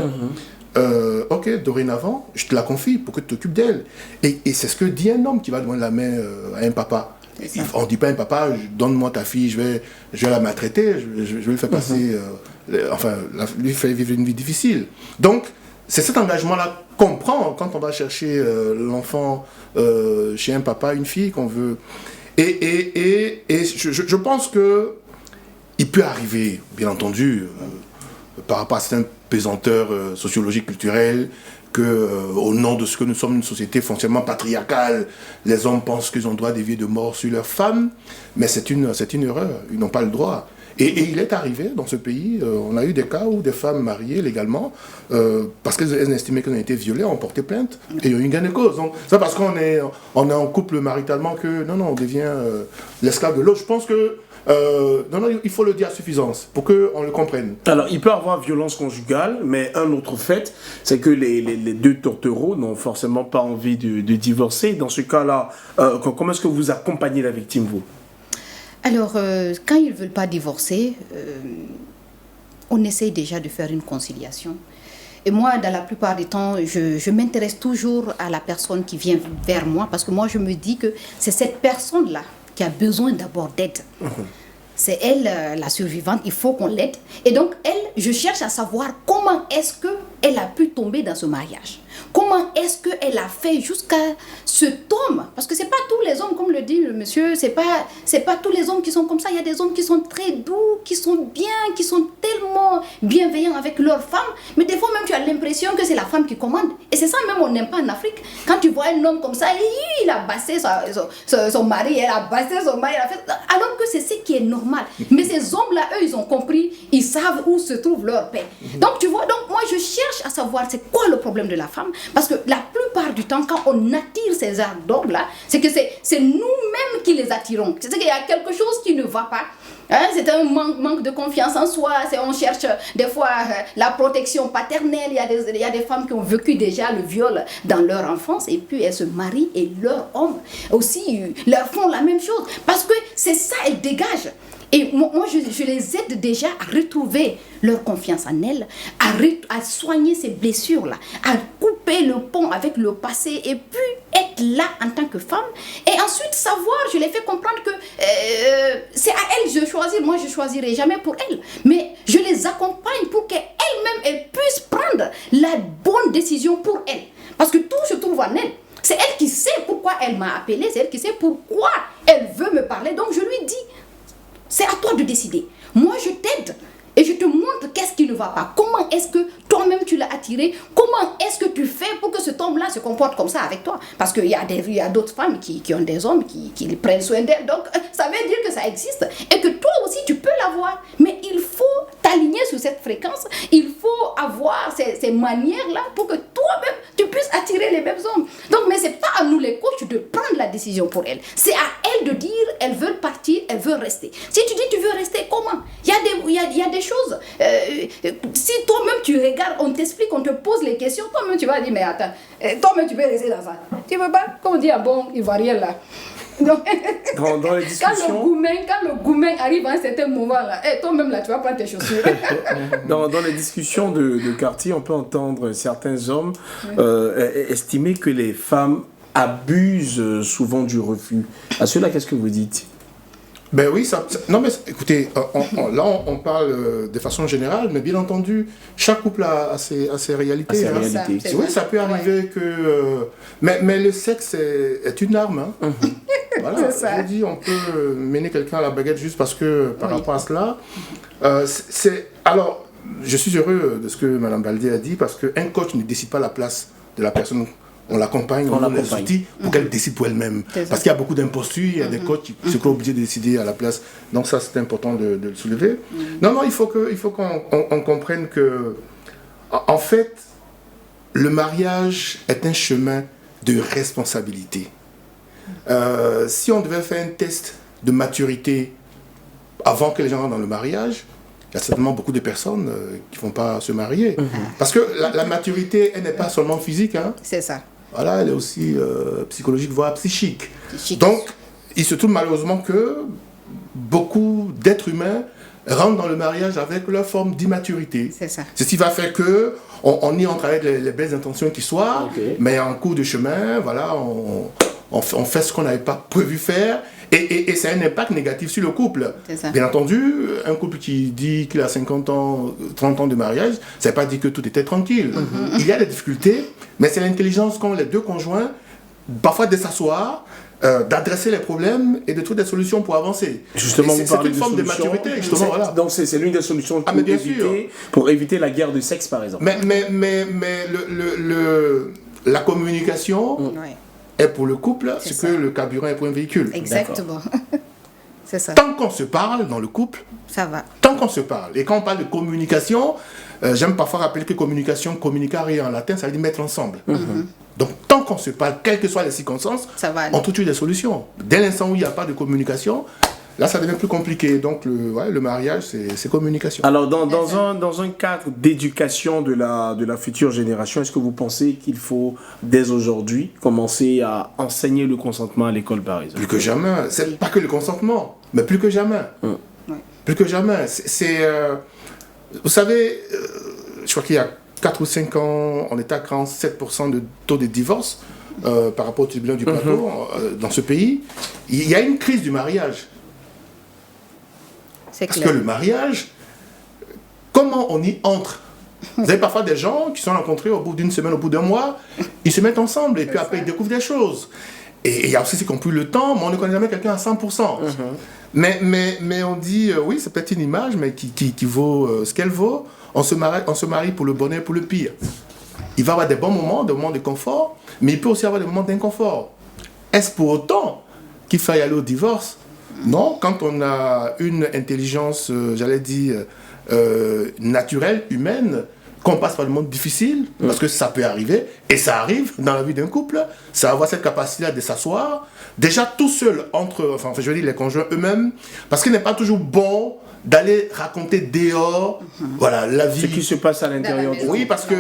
Ok, dorénavant, je te la confie pour que tu t'occupes d'elle. Et c'est ce que dit un homme qui va donner la main à un papa. On ne dit pas à un papa, donne-moi ta fille, je vais la maltraiter, je vais lui faire passer, lui faire vivre une vie difficile. Donc, c'est cet engagement-là qu'on prend quand on va chercher l'enfant chez un papa, une fille qu'on veut. Et je pense que il peut arriver, bien entendu, par rapport à certains pesanteurs sociologiques, culturels, qu'au nom de ce que nous sommes, une société foncièrement patriarcale, les hommes pensent qu'ils ont droit des vies de mort sur leurs femmes, mais c'est une erreur, ils n'ont pas le droit. Et il est arrivé dans ce pays, on a eu des cas où des femmes mariées légalement, parce qu'elles estimaient qu'elles ont été violées, ont porté plainte, et il y a eu une gain de cause. Donc, c'est pas parce qu'on est en couple maritalement que, non, on devient l'esclave de l'autre. Je pense que non, il faut le dire à suffisance pour qu'on le comprenne. Alors, il peut y avoir violence conjugale, mais un autre fait, c'est que les deux tourtereaux n'ont forcément pas envie de divorcer. Dans ce cas-là, comment est-ce que vous accompagnez la victime, vous? Alors, quand ils ne veulent pas divorcer, on essaye déjà de faire une conciliation. Et moi, dans la plupart du temps, je m'intéresse toujours à la personne qui vient vers moi, parce que moi, je me dis que c'est cette personne-là qui a besoin d'abord d'aide. C'est elle, la survivante, il faut qu'on l'aide. Et donc, elle, je cherche à savoir comment est-ce qu'elle a pu tomber dans ce mariage. Comment est-ce qu'elle a fait jusqu'à ce homme? Parce que ce n'est pas tous les hommes, comme le dit le monsieur, c'est pas tous les hommes qui sont comme ça. Il y a des hommes qui sont très doux, qui sont bien, qui sont tellement bienveillants avec leurs femmes. Mais des fois même, tu as l'impression que c'est la femme qui commande. Et c'est ça même, on n'aime pas en Afrique. Quand tu vois un homme comme ça, il a bassé son mari, elle a bassé son mari, elle a fait... alors que c'est ce qui est normal. Mais ces hommes-là, eux, ils ont compris, ils savent où se trouve leur paix. Donc, tu vois, donc moi, je cherche à savoir c'est quoi le problème de la femme. Parce que la plupart du temps, quand on attire ces hommes-là, c'est que c'est nous-mêmes qui les attirons. C'est qu'il y a quelque chose qui ne va pas. Hein, c'est un manque de confiance en soi. On cherche des fois la protection paternelle. Il y a des femmes qui ont vécu déjà le viol dans leur enfance et puis elles se marient et leurs hommes aussi leur font la même chose. Parce que c'est ça, elles dégagent. Et moi, je les aide déjà à retrouver leur confiance en elles, à soigner ces blessures-là, à couper le pont avec le passé et puis être là en tant que femme. Et ensuite savoir, je les fais comprendre que c'est à elles que je choisis. Moi, je ne choisirai jamais pour elles. Mais je les accompagne pour qu'elles-mêmes, elles puissent prendre la bonne décision pour elles. Parce que tout se trouve en elles. C'est elle qui sait pourquoi elle m'a appelée, c'est elle qui sait pourquoi elle veut me parler. Donc je lui dis, c'est à toi de décider. Moi, je t'aide et je te montre qu'est-ce qu'il ne va pas? Comment est-ce que toi-même tu l'as attiré? Comment est-ce que tu fais pour que cet homme-là se comporte comme ça avec toi? Parce qu'il y a d'autres femmes qui ont des hommes qui prennent soin d'elles. Donc, ça veut dire que ça existe. Et que toi aussi, tu peux l'avoir. Mais il faut t'aligner sur cette fréquence. Il faut avoir ces manières-là pour que toi-même, tu puisses attirer les mêmes hommes. Donc, mais c'est pas à nous les coachs de prendre la décision pour elles. C'est à elles de dire, elles veulent partir, elles veulent rester. Si tu dis tu veux rester, comment? Il y a des choses. Si toi-même tu regardes, on t'explique, on te pose les questions, toi-même tu vas dire, mais attends, toi-même tu peux rester dans ça. Tu veux pas? Comme on dit, bon, Ivoirien là. Donc, Dans les discussions... Quand le goumen arrive à un certain moment là, toi-même là, tu vas prendre tes chaussures. Dans les discussions de quartier, on peut entendre certains hommes estimer que les femmes abusent souvent du refus. À cela, qu'est-ce que vous dites? Ben oui, non mais écoutez, là on parle de façon générale, mais bien entendu, chaque couple a ses réalités. Oui, ça peut arriver que... Mais le sexe est une arme. Hein. Voilà, je dis, on peut mener quelqu'un à la baguette juste parce que, par rapport à cela, alors, je suis heureux de ce que Mme Baldé a dit, parce qu'un coach ne décide pas la place de la personne. On l'accompagne, on donne les outils pour qu'elle décide pour elle-même. Parce qu'il y a beaucoup d'impostures, il y a des coachs qui sont obligés de décider à la place. Donc ça, c'est important de le soulever. Non, il faut qu'on comprenne que, en fait, le mariage est un chemin de responsabilité. Si on devait faire un test de maturité avant que les gens rentrent dans le mariage, il y a certainement beaucoup de personnes qui ne vont pas se marier. Parce que la maturité, elle n'est pas seulement physique. Hein. C'est ça. Voilà, elle est aussi psychologique, voire psychique. Donc, il se trouve malheureusement que beaucoup d'êtres humains rentrent dans le mariage avec leur forme d'immaturité. C'est ça. C'est ce qui va faire que on y entre avec les belles intentions qui soient, mais en cours de chemin, voilà, on fait ce qu'on n'avait pas prévu faire. Et ça a un impact négatif sur le couple. Bien entendu, un couple qui dit qu'il a 50 ans, 30 ans de mariage, ça ne veut pas dire que tout était tranquille. Il y a des difficultés, mais c'est l'intelligence qu'ont les deux conjoints, parfois de s'asseoir, d'adresser les problèmes et de trouver des solutions pour avancer. Justement, c'est une forme de maturité. Justement, voilà. Donc c'est l'une des solutions pour éviter la guerre de sexe, par exemple. Mais la communication... Et pour le couple, c'est que le carburant est pour un véhicule. Exactement. C'est ça. Tant qu'on se parle dans le couple, ça va. Tant qu'on se parle. Et quand on parle de communication, j'aime parfois rappeler que communication, communicare en latin, ça veut dire mettre ensemble. Donc tant qu'on se parle, quelles que soient les circonstances, on trouve des solutions. Dès l'instant où il n'y a pas de communication, là, ça devient plus compliqué. Donc, le mariage, c'est communication. Alors, dans un cadre d'éducation de la future génération, est-ce que vous pensez qu'il faut, dès aujourd'hui, commencer à enseigner le consentement à l'école, par exemple? Plus que jamais. C'est pas que le consentement, mais plus que jamais. Plus que jamais. Vous savez, je crois qu'il y a 4 ou 5 ans, on était à 47% de taux de divorce par rapport au tribunal du plateau dans ce pays. Il y a une crise du mariage. Parce que le mariage, comment on y entre? Vous avez parfois des gens qui sont rencontrés au bout d'une semaine, au bout d'un mois, ils se mettent ensemble et puis après ils découvrent des choses. Et il y a aussi ceux qui n'ont plus le temps, mais on ne connaît jamais quelqu'un à 100%. Mais on dit, oui, c'est peut-être une image, mais qui vaut ce qu'elle vaut. On se marie pour le bonheur, pour le pire. Il va y avoir des bons moments, des moments de confort, mais il peut aussi y avoir des moments d'inconfort. Est-ce pour autant qu'il faille aller au divorce? Non, quand on a une intelligence, j'allais dire, naturelle, humaine, qu'on passe par le monde difficile, parce que ça peut arriver, et ça arrive dans la vie d'un couple, ça va avoir cette capacité de s'asseoir, déjà tout seul, je veux dire les conjoints eux-mêmes, parce qu'il n'est pas toujours bon d'aller raconter dehors, voilà, la vie. Ce qui se passe à l'intérieur. Oui, parce que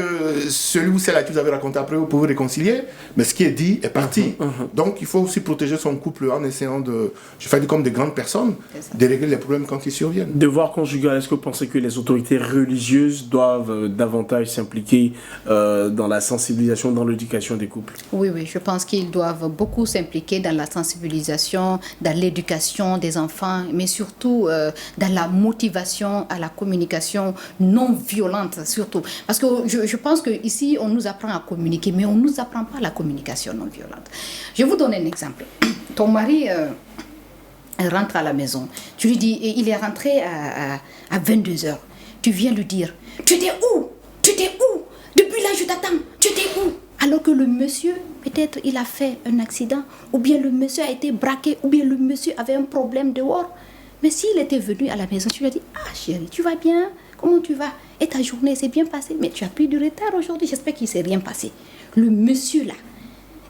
celui ou celle à qui vous avez raconté après, vous pouvez réconcilier, mais ce qui est dit est parti. Donc, il faut aussi protéger son couple en essayant de, je fais comme des grandes personnes, de régler les problèmes quand ils surviennent. Devoir conjugal, est-ce que vous pensez que les autorités religieuses doivent davantage s'impliquer dans la sensibilisation, dans l'éducation des couples? Oui, je pense qu'ils doivent beaucoup s'impliquer dans la sensibilisation, dans l'éducation des enfants, mais surtout dans la motivation à la communication non violente surtout. Parce que je pense qu'ici, on nous apprend à communiquer, mais on ne nous apprend pas la communication non violente. Je vais vous donner un exemple. Ton mari rentre à la maison. Tu lui dis, il est rentré à 22h. tu viens lui dire, tu étais où? Tu étais où? Depuis là, je t'attends. Tu étais où? Alors que le monsieur, peut-être il a fait un accident, ou bien le monsieur a été braqué, ou bien le monsieur avait un problème dehors. Mais s'il était venu à la maison, tu lui as dit, ah chérie, tu vas bien? Comment tu vas? Et ta journée s'est bien passée? Mais tu as pris du retard aujourd'hui, j'espère qu'il ne s'est rien passé. Le monsieur là,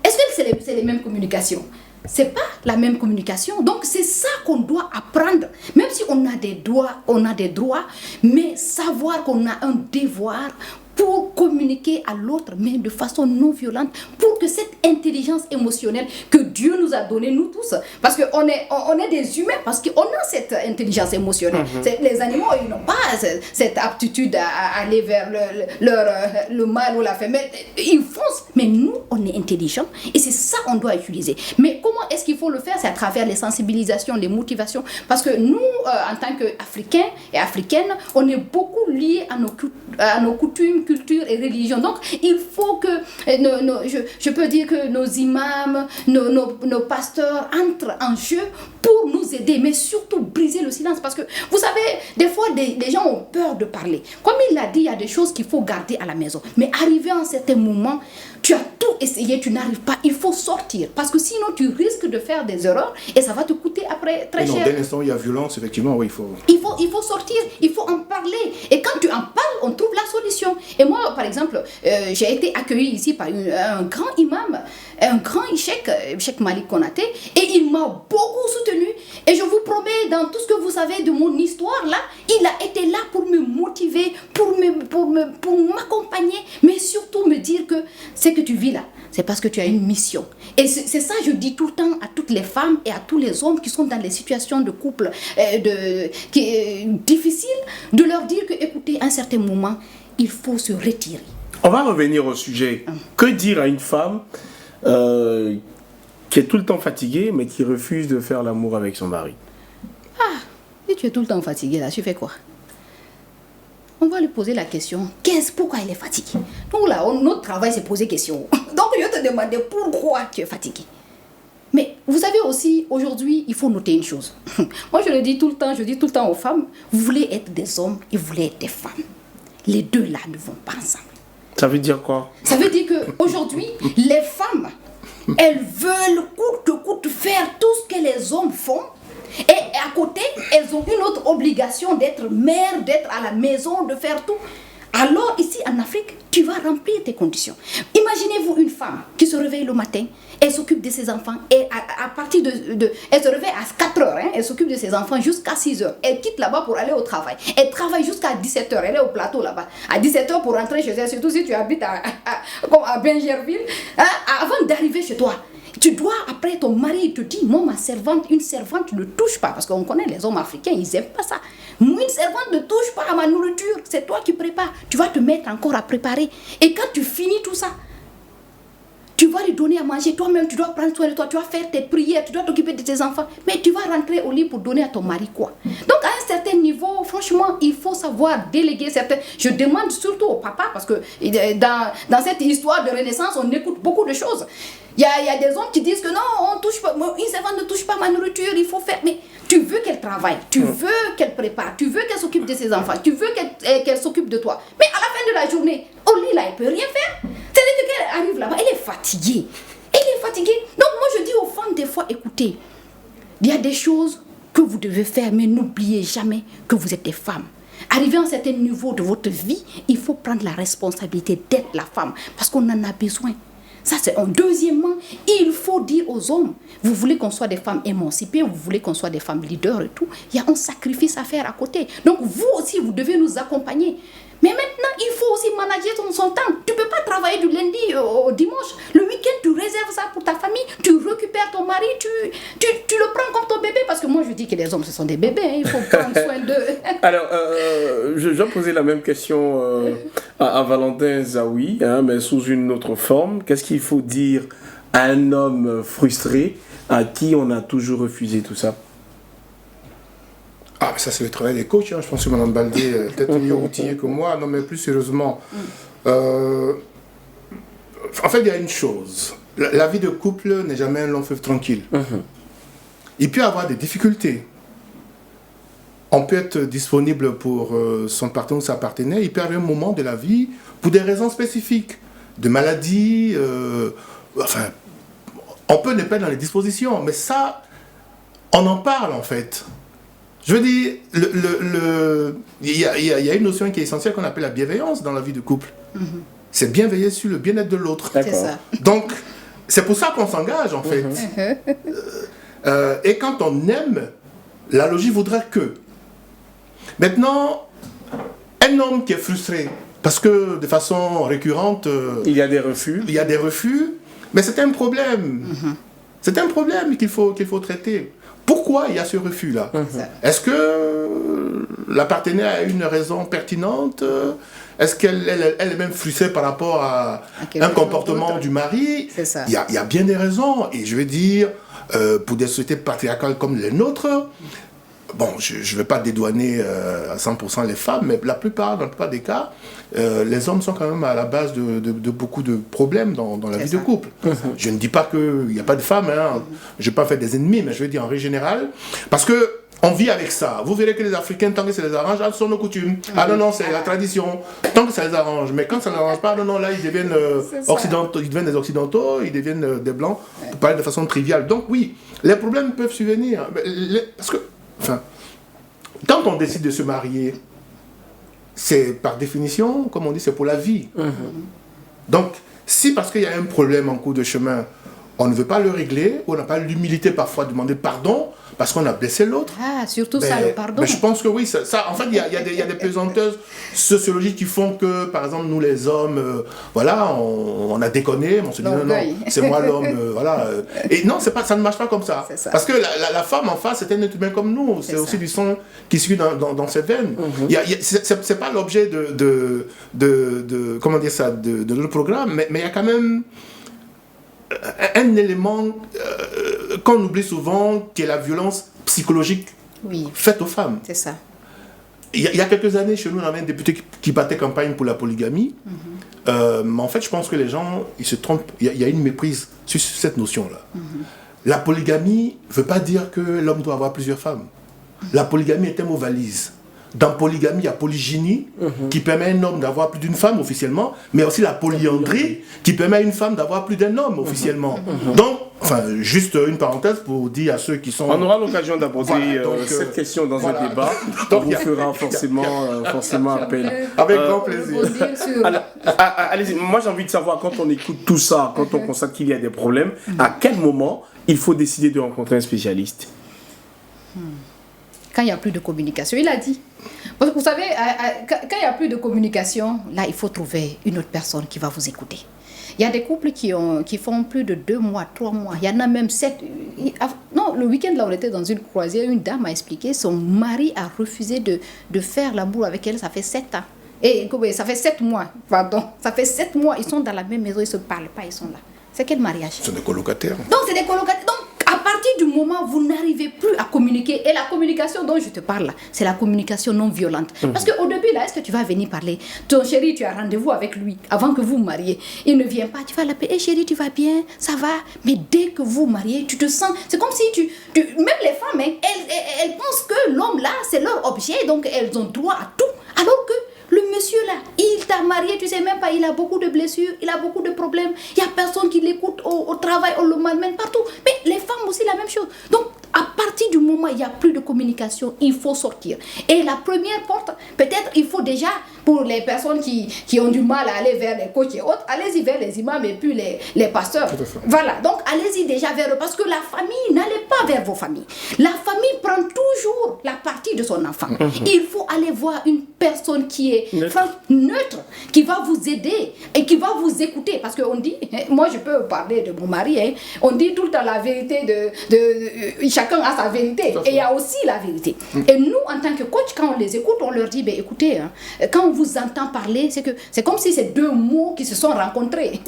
est-ce que c'est les mêmes communications? C'est pas la même communication. Donc c'est ça qu'on doit apprendre. Même si on a des droits, mais savoir qu'on a un devoir pour communiquer à l'autre, mais de façon non violente, pour que cette intelligence émotionnelle que Dieu nous a donnée, nous tous, parce qu'on est des humains, parce qu'on a cette intelligence émotionnelle. Les animaux, ils n'ont pas cette aptitude à aller vers le mal ou la faiblesse. Ils foncent, mais nous, on est intelligents, et c'est ça qu'on doit utiliser. Mais comment est-ce qu'il faut le faire? C'est à travers les sensibilisations, les motivations, parce que nous, en tant qu'Africains et Africaines, on est beaucoup liés à nos coutumes, culture et religion. Donc, il faut que, je peux dire que nos imams, nos pasteurs entrent en jeu pour nous aider, mais surtout briser le silence. Parce que, vous savez, des fois, les gens ont peur de parler. Comme il l'a dit, il y a des choses qu'il faut garder à la maison. Mais arrivé à un certain moment, tu as tout essayé, tu n'arrives pas, il faut sortir. Parce que sinon, tu risques de faire des erreurs et ça va te coûter après très cher. Dès l'instant où il y a violence, effectivement, oui, il faut sortir, il faut en parler. Et quand tu en parles, on trouve la solution. Et moi, par exemple, j'ai été accueillie ici par un grand imam, un grand Cheikh Malik Konaté, et il m'a beaucoup soutenu. Et je vous promets, dans tout ce que vous savez de mon histoire là, il a été là pour me motiver, pour m'accompagner, mais surtout me dire que ce que tu vis là, c'est parce que tu as une mission. Et c'est ça, je dis tout le temps à toutes les femmes et à tous les hommes qui sont dans les situations de couple difficiles, de leur dire que, écoutez, à un certain moment, il faut se retirer. On va revenir au sujet. Que dire à une femme qui est tout le temps fatiguée, mais qui refuse de faire l'amour avec son mari? Ah, et tu es tout le temps fatiguée là, tu fais quoi? On va lui poser la question, pourquoi elle est fatiguée? Donc là, notre travail, c'est poser question. Donc je vais te demander pourquoi tu es fatiguée. Mais vous savez aussi, aujourd'hui, il faut noter une chose. Moi, je dis tout le temps aux femmes, vous voulez être des hommes et vous voulez être des femmes. Les deux là ne vont pas ensemble. Ça veut dire quoi? Ça veut dire qu'aujourd'hui, les femmes, elles veulent coûte que coûte faire tout ce que les hommes font. Et à côté, elles ont une autre obligation d'être mère, d'être à la maison, de faire tout. Alors ici en Afrique, tu vas remplir tes conditions. Imaginez-vous une femme qui se réveille le matin, elle s'occupe de ses enfants et à partir elle se réveille à 4 heures, elle s'occupe de ses enfants jusqu'à 6 heures. Elle quitte là-bas pour aller au travail. Elle travaille jusqu'à 17 heures, elle est au plateau là-bas. À 17 heures pour rentrer chez elle, surtout si tu habites comme à Bingerville, avant d'arriver chez toi. Tu dois, après ton mari te dit, moi ma servante, une servante ne touche pas, parce qu'on connaît les hommes africains, ils n'aiment pas ça. Moi, une servante ne touche pas à ma nourriture, c'est toi qui prépares. Tu vas te mettre encore à préparer. Et quand tu finis tout ça, tu vas lui donner à manger. Toi-même, tu dois prendre soin de toi, tu vas faire tes prières, tu dois t'occuper de tes enfants. Mais tu vas rentrer au lit pour donner à ton mari quoi. Donc à un certain niveau, franchement, il faut savoir déléguer certains. Je demande surtout au papa, parce que dans cette histoire de renaissance, on écoute beaucoup de choses. Il y a des hommes qui disent que non, on touche pas, une servante ne touche pas ma nourriture, il faut faire. Mais tu veux qu'elle travaille, tu veux qu'elle prépare, tu veux qu'elle s'occupe de ses enfants, tu veux qu'elle s'occupe de toi. Mais à la fin de la journée, au lit là, elle peut rien faire. C'est-à-dire qu'elle arrive là-bas, elle est fatiguée. Donc moi je dis aux femmes des fois, écoutez, il y a des choses que vous devez faire, mais n'oubliez jamais que vous êtes des femmes. Arrivé à un certain niveau de votre vie, il faut prendre la responsabilité d'être la femme, parce qu'on en a besoin. Ça, c'est un. Deuxièmement, il faut dire aux hommes, vous voulez qu'on soit des femmes émancipées, vous voulez qu'on soit des femmes leaders et tout, il y a un sacrifice à faire à côté. Donc, vous aussi, vous devez nous accompagner. Mais maintenant, il faut aussi manager son temps. Tu ne peux pas travailler du lundi au dimanche. Le week-end, tu réserves ça pour ta famille, tu récupères ton mari, tu le prends comme ton bébé. Parce que moi, je dis que les hommes, ce sont des bébés, hein, il faut prendre soin d'eux. Alors, je vais poser la même question à Valentin Zawi, hein, mais sous une autre forme. Qu'est-ce qu'il faut dire à un homme frustré à qui on a toujours refusé tout ça? Ah, ça c'est le travail des coachs, hein. Je pense que Mme Baldé est peut-être mieux outillée que moi. Non, mais plus sérieusement, en fait, il y a une chose. La vie de couple n'est jamais un long fleuve tranquille. Il peut y avoir des difficultés. On on peut être disponible pour son partenaire ou sa partenaire, il peut arriver un moment de la vie pour des raisons spécifiques, de maladie, enfin, on peut ne pas être dans les dispositions, mais ça, on en parle en fait. Je veux dire, il y a une notion qui est essentielle qu'on appelle la bienveillance dans la vie de couple. C'est bien veiller sur le bien-être de l'autre. C'est ça. Donc, c'est pour ça qu'on s'engage en fait. Et quand on aime, la logique voudrait que. Maintenant, un homme qui est frustré, parce que de façon récurrente, il y a des refus. Il y a des refus, mais c'est un problème. C'est un problème qu'il faut traiter. Pourquoi il y a ce refus-là? Est-ce que la partenaire a une raison pertinente? Est-ce qu'elle est même frustrée par rapport à un comportement du mari? C'est ça. Il y a bien des raisons. Et je veux dire, pour des sociétés patriarcales comme les nôtres, bon, je ne vais pas dédouaner à 100% les femmes, mais dans la plupart des cas, les hommes sont quand même à la base de beaucoup de problèmes dans la vie de couple. Je ne dis pas qu'il n'y a pas de femmes, hein. Je ne vais pas faire des ennemis, mais je veux dire en règle générale, parce que on vit avec ça. Vous verrez que les Africains, tant que ça les arrange, ce sont nos coutumes. Ah non, non, c'est la tradition. Tant que ça les arrange. Mais quand ça ne les arrange pas, non, non, là, ils deviennent occidentaux, ils deviennent des occidentaux, ils deviennent des blancs, pour parler de façon triviale. Donc oui, les problèmes peuvent survenir. Parce que, enfin, quand on décide de se marier, c'est par définition, comme on dit, c'est pour la vie. Donc, si parce qu'il y a un problème en cours de chemin, on ne veut pas le régler, on n'a pas l'humilité parfois de demander pardon, parce qu'on a blessé l'autre. Ah, surtout ça, le pardon. Mais je pense que oui, ça en fait, il y a des pesanteuses sociologiques qui font que, par exemple, nous les hommes, voilà, on a déconné, on se dit non, non, c'est moi l'homme, voilà. Et non, ça ne marche pas comme ça. Parce que la femme en face, c'est un être humain comme nous, c'est aussi du sang qui suit dans cette veine. C'est pas l'objet comment dire ça, de notre programme, mais il y a quand même un élément qu'on oublie souvent, qui est la violence psychologique faite aux femmes. C'est ça. Il y a quelques années, chez nous, on avait un député qui battait campagne pour la polygamie. Mais en fait, je pense que les gens, ils se trompent. Il y a une méprise sur cette notion-là. La polygamie ne veut pas dire que l'homme doit avoir plusieurs femmes. La polygamie est un mot valise. Dans polygamie, il y a polygynie, qui permet à un homme d'avoir plus d'une femme officiellement, mais aussi la polyandrie, qui permet à une femme d'avoir plus d'un homme officiellement. Donc, enfin, juste une parenthèse pour dire à ceux qui sont... On aura l'occasion d'aborder cette question dans un débat. On vous fera forcément appel. Avec grand plaisir. Allez-y, moi j'ai envie de savoir, quand on écoute tout ça, quand on constate qu'il y a des problèmes, à quel moment il faut décider de rencontrer un spécialiste? Quand il n'y a plus de communication, il a dit. Parce que vous savez, quand il n'y a plus de communication, là, il faut trouver une autre personne qui va vous écouter. Il y a des couples qui font plus de 2 mois, 3 mois. Il y en a même 7. Non, le week-end, là, on était dans une croisière. Une dame a expliqué, son mari a refusé de faire l'amour avec elle. Ça fait 7 ans. Et ça fait 7 mois, pardon. Ça fait 7 mois. Ils sont dans la même maison, ils ne se parlent pas, ils sont là. C'est quel mariage? Ce sont des colocataires. Donc, c'est des colocataires. Donc, à partir du moment où vous n'arrivez plus à communiquer, et la communication dont je te parle là, c'est la communication non violente. Parce qu'au début, là, est-ce que tu vas venir parler? Ton chéri, tu as rendez-vous avec lui avant que vous vous mariez. Il ne vient pas, tu vas l'appeler. Hey, chéri, tu vas bien? Ça va? Mais dès que vous vous mariez, tu te sens... C'est comme si même les femmes, hein, elles pensent que l'homme là, c'est leur objet, donc elles ont droit à tout. Alors que le monsieur là, il t'a marié, tu sais même pas, il a beaucoup de blessures, il a beaucoup de problèmes, il n'y a personne qui l'écoute au travail, on le malmène partout. Mais les femmes aussi, la même chose. Donc, à partir du moment où il n'y a plus de communication, il faut sortir. Et la première porte, peut-être il faut déjà, pour les personnes qui ont du mal à aller vers les coachs et autres, allez-y vers les imams et puis les pasteurs. Voilà, donc allez-y déjà vers eux, parce que la famille, n'allez pas vers vos familles. La famille prend toujours la partie de son enfant. Il faut aller voir une personne qui est neutre, qui va vous aider et qui va vous écouter. Parce qu'on dit, moi je peux parler de mon mari, hein, on dit tout le temps la vérité chacun a sa vérité. Et il y a aussi la vérité. Et nous, en tant que coach, quand on les écoute, on leur dit, écoutez, hein, quand on vous entend parler, c'est comme si c'est 2 mots qui se sont rencontrés.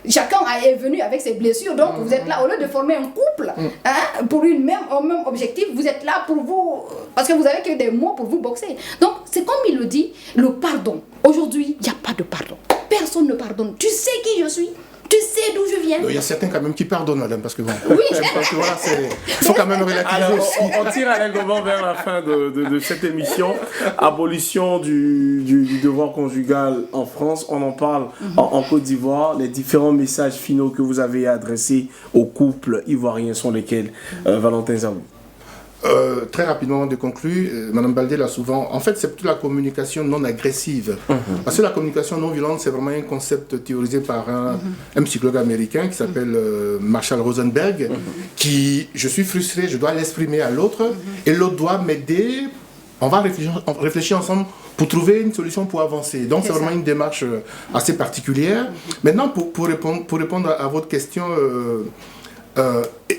Chacun est venu avec ses blessures, donc vous êtes là, au lieu de former un couple, hein, pour un même objectif, vous êtes là pour vous, parce que vous avez que des mots pour vous boxer. Donc, c'est comme il le dit, le pardon. Aujourd'hui, il n'y a pas de pardon. Personne ne pardonne. Tu sais qui je suis? Tu sais d'où je viens. Il y a certains quand même qui pardonnent, madame, parce que bon. Oui. Parce que voilà, il faut quand même relativiser Alors, aussi. on tire Alain Goban vers la fin de cette émission. Abolition du devoir conjugal en France. On en parle en Côte d'Ivoire. Les différents messages finaux que vous avez adressés aux couples ivoiriens sont lesquels, Valentin Zaou? Très rapidement de conclure, Madame Baldé l'a souvent. En fait, c'est plutôt la communication non agressive. Parce que la communication non violente, c'est vraiment un concept théorisé par un psychologue américain qui s'appelle Marshall Rosenberg, qui, je suis frustré, je dois l'exprimer à l'autre, et l'autre doit m'aider. On va réfléchir ensemble pour trouver une solution pour avancer. Donc, c'est vraiment une démarche assez particulière. Maintenant, pour répondre à votre question...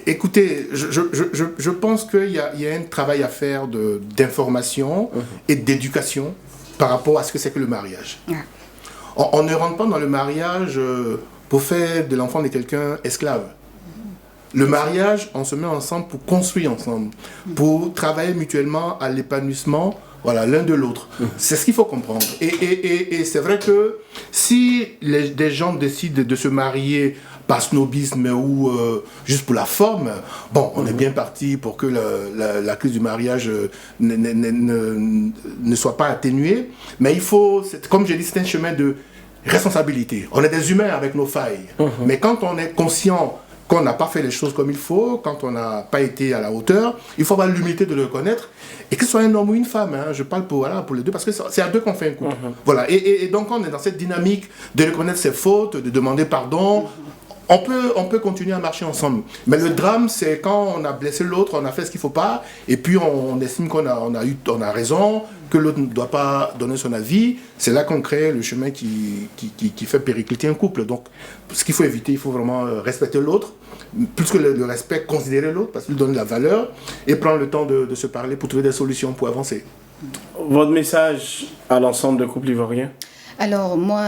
écoutez, je pense qu'il y a un travail à faire d'information et d'éducation par rapport à ce que c'est que le mariage. On ne rentre pas dans le mariage pour faire de l'enfant de quelqu'un esclave. Le mariage, on se met ensemble pour construire ensemble, pour travailler mutuellement à l'épanouissement, voilà, l'un de l'autre. C'est ce qu'il faut comprendre. Et c'est vrai que si des gens décident de se marier par snobisme ou juste pour la forme, bon, on est bien parti pour que la crise du mariage ne soit pas atténuée, mais il faut, comme je dis, c'est un chemin de responsabilité. On est des humains avec nos failles, mais quand on est conscient qu'on n'a pas fait les choses comme il faut, quand on n'a pas été à la hauteur, il faut avoir l'humilité de le reconnaître, et que ce soit un homme ou une femme, hein, je parle pour les deux, parce que c'est à deux qu'on fait un couple. Voilà. Et donc on est dans cette dynamique de reconnaître ses fautes, de demander pardon. On peut continuer à marcher ensemble. Mais le drame, c'est quand on a blessé l'autre, on a fait ce qu'il ne faut pas, et puis on estime qu'on a raison, que l'autre ne doit pas donner son avis. C'est là qu'on crée le chemin qui fait péricliter un couple. Donc, ce qu'il faut éviter, il faut vraiment respecter l'autre, plus que le respect, considérer l'autre, parce qu'il donne de la valeur, et prendre le temps de se parler pour trouver des solutions pour avancer. Votre message à l'ensemble des couples ivoiriens? Alors moi,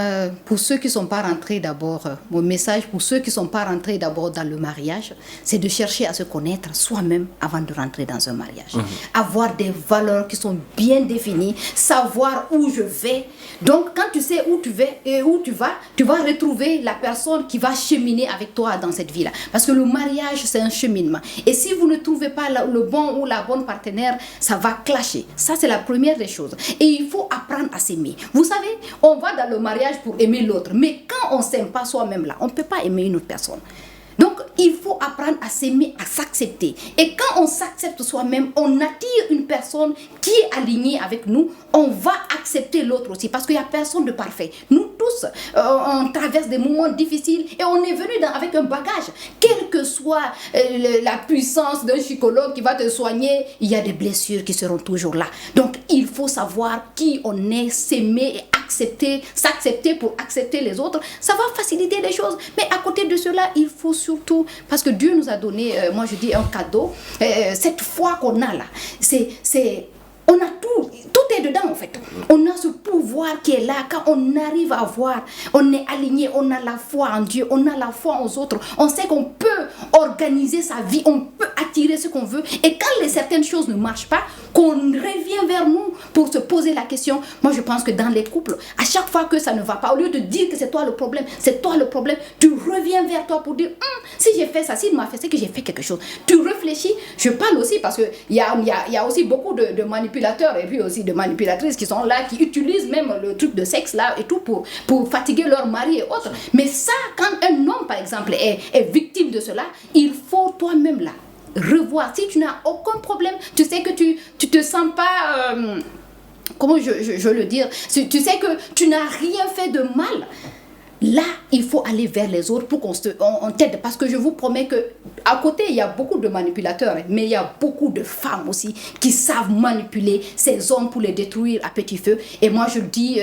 pour ceux qui ne sont pas rentrés d'abord, mon message pour ceux qui ne sont pas rentrés d'abord dans le mariage, c'est de chercher à se connaître soi-même avant de rentrer dans un mariage. Avoir des valeurs qui sont bien définies, savoir où je vais. Donc quand tu sais où tu vas et où tu vas retrouver la personne qui va cheminer avec toi dans cette vie-là. Parce que le mariage, c'est un cheminement. Et si vous ne trouvez pas le bon ou la bonne partenaire, ça va clasher. Ça, c'est la première des choses. Et il faut apprendre à s'aimer. Vous savez, on va dans le mariage pour aimer l'autre, mais quand on ne s'aime pas soi-même là, on ne peut pas aimer une autre personne. Donc il faut apprendre à s'aimer, à s'accepter. Et quand on s'accepte soi-même, on attire une personne qui est alignée avec nous. On va accepter l'autre aussi, parce qu'il n'y a personne de parfait. Nous tous, on traverse des moments difficiles et on est venu avec un bagage. Quelle que soit la puissance d'un psychologue qui va te soigner, il y a des blessures qui seront toujours là. Donc il faut savoir qui on est, s'aimer et accepter, s'accepter pour accepter les autres. Ça va faciliter les choses. Mais à côté de cela, il faut surtout, parce que Dieu nous a donné, moi je dis un cadeau, cette foi qu'on a là, on a tout est dedans en fait. On a ce pouvoir qui est là. Quand on arrive à voir, on est aligné, on a la foi en Dieu, on a la foi aux autres. On sait qu'on peut organiser sa vie, on peut attirer ce qu'on veut. Et quand certaines choses ne marchent pas, qu'on revient vers nous pour se poser la question. Moi je pense que dans les couples, à chaque fois que ça ne va pas, au lieu de dire que c'est toi le problème, tu reviens vers toi pour dire si j'ai fait ça, s'il m'a fait, c'est que j'ai fait quelque chose. Tu réfléchis. Je parle aussi parce qu'il y a aussi beaucoup de manipulateurs et puis aussi de manipulatrices qui sont là, qui utilisent même le truc de sexe là et tout pour fatiguer leur mari et autres. Mais ça, quand un homme par exemple est victime de cela, il faut toi-même là revoir. Si tu n'as aucun problème, tu sais que tu te sens pas comment je veux le dire, tu sais que tu n'as rien fait de mal. Là, il faut aller vers les autres pour qu'on t'aide. Parce que je vous promets qu'à côté, il y a beaucoup de manipulateurs, mais il y a beaucoup de femmes aussi qui savent manipuler ces hommes pour les détruire à petit feu. Et moi, je dis,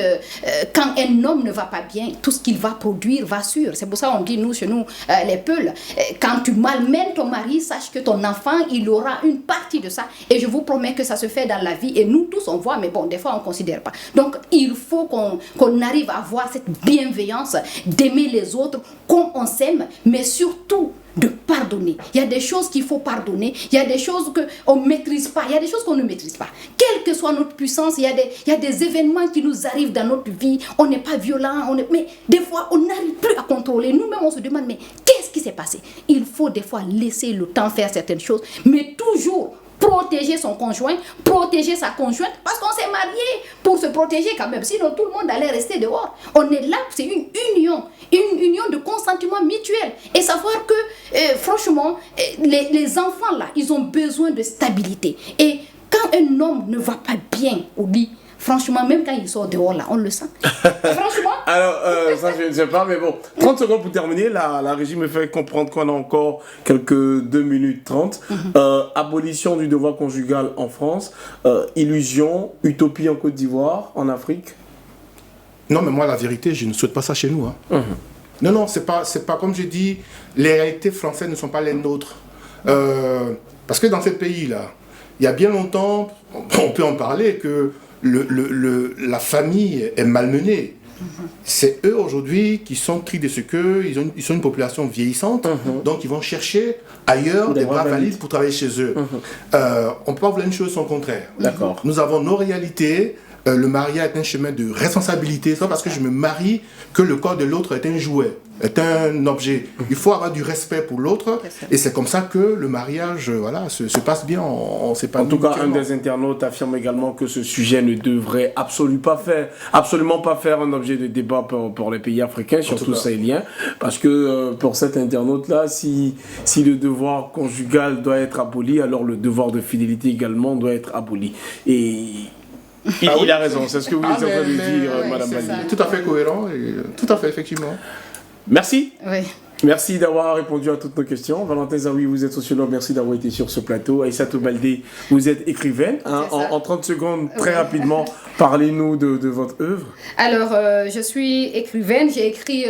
quand un homme ne va pas bien, tout ce qu'il va produire va suivre. C'est pour ça qu'on dit, chez nous, les Peuls, quand tu malmènes ton mari, sache que ton enfant, il aura une partie de ça. Et je vous promets que ça se fait dans la vie. Et nous tous, on voit, mais bon, des fois, on ne considère pas. Donc, il faut qu'on arrive à avoir cette bienveillance, d'aimer les autres comme on s'aime, mais surtout de pardonner. Il y a des choses qu'il faut pardonner. Il y a des choses qu'on ne maîtrise pas. Il y a des choses qu'on ne maîtrise pas. Quelle que soit notre puissance, il y a des événements qui nous arrivent dans notre vie. On n'est pas violent. Mais des fois, on n'arrive plus à contrôler. Nous-mêmes, on se demande, mais qu'est-ce qui s'est passé? Il faut des fois laisser le temps faire certaines choses. Mais toujours protéger son conjoint, protéger sa conjointe, parce qu'on s'est marié pour se protéger quand même, sinon tout le monde allait rester dehors. On est là, c'est une union de consentement mutuel. Et savoir que, franchement, les enfants là, ils ont besoin de stabilité. Et quand un homme ne va pas bien au lit, franchement, même quand il sort dehors, là, on le sent. Franchement. Alors, ça, je ne sais pas, mais bon, 30 secondes pour terminer. La régie me fait comprendre qu'on a encore quelques 2 minutes 30. Abolition du devoir conjugal en France, illusion, utopie en Côte d'Ivoire, en Afrique. Non, mais moi, la vérité, je ne souhaite pas ça chez nous. Hein. Non, c'est pas comme je dis, les réalités françaises ne sont pas les nôtres. Parce que dans ce pays-là, il y a bien longtemps, on peut en parler, que la famille est malmenée. C'est eux aujourd'hui qui sont pris de ce que ils sont une population vieillissante, donc ils vont chercher ailleurs des bras valides pour travailler chez eux. On peut pas vouloir une chose son contraire. D'accord. Nous avons nos réalités. Le mariage est un chemin de responsabilité. C'est pas parce que je me marie que le corps de l'autre est un jouet, est un objet. Il faut avoir du respect pour l'autre. Et c'est comme ça que le mariage se passe bien. On sait pas. En tout cas, un des internautes affirme également que ce sujet ne devrait absolument pas faire un objet de débat pour les pays africains, surtout sahéliens. Parce que pour cet internaute-là, si le devoir conjugal doit être aboli, alors le devoir de fidélité également doit être aboli. Et il a raison, c'est ce que vous êtes en train de dire, Madame Baldé. Tout à fait cohérent, et tout à fait, effectivement. Merci. Oui. Merci d'avoir répondu à toutes nos questions. Valentin Zawi, vous êtes sociologue, merci d'avoir été sur ce plateau. Aïssatou Baldé, vous êtes écrivaine. En 30 secondes, très rapidement, parlez-nous de votre œuvre. Alors, je suis écrivaine, j'ai écrit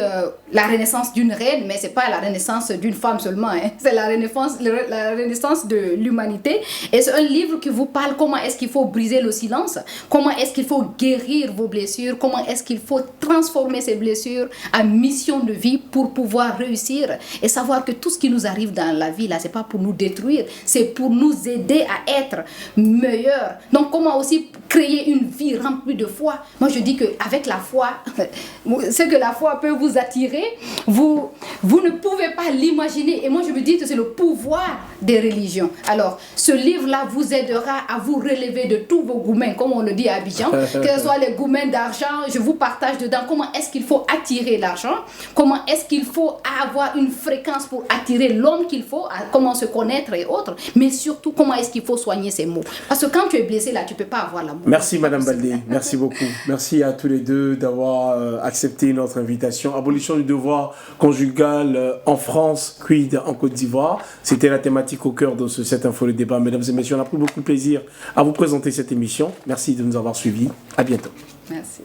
La Renaissance d'une reine, mais ce n'est pas la renaissance d'une femme seulement, hein. C'est la renaissance de l'humanité. Et c'est un livre qui vous parle comment est-ce qu'il faut briser le silence, comment est-ce qu'il faut guérir vos blessures, comment est-ce qu'il faut transformer ces blessures en mission de vie pour pouvoir réussir et savoir que tout ce qui nous arrive dans la vie, là, c'est pas pour nous détruire, c'est pour nous aider à être meilleurs. Donc, comment aussi créer une vie remplie de foi. Moi, je dis qu'avec la foi, ce que la foi peut vous attirer, vous ne pouvez pas l'imaginer. Et moi, je me dis que c'est le pouvoir des religions. Alors, ce livre-là vous aidera à vous relever de tous vos gourmets, comme on le dit à Abidjan, que ce soit les gourmets d'argent, je vous partage dedans comment est-ce qu'il faut attirer l'argent, comment est-ce qu'il faut avoir une fréquence pour attirer l'homme qu'il faut, comment se connaître et autres, mais surtout comment est-ce qu'il faut soigner ses maux. Parce que quand tu es blessé là, tu ne peux pas avoir l'amour. Merci Madame Baldé, merci beaucoup. Merci à tous les deux d'avoir accepté notre invitation. Abolition du devoir conjugal en France, quid en Côte d'Ivoire. C'était la thématique au cœur de cette info, le débat. Mesdames et messieurs, on a pris beaucoup de plaisir à vous présenter cette émission. Merci de nous avoir suivis. À bientôt. Merci.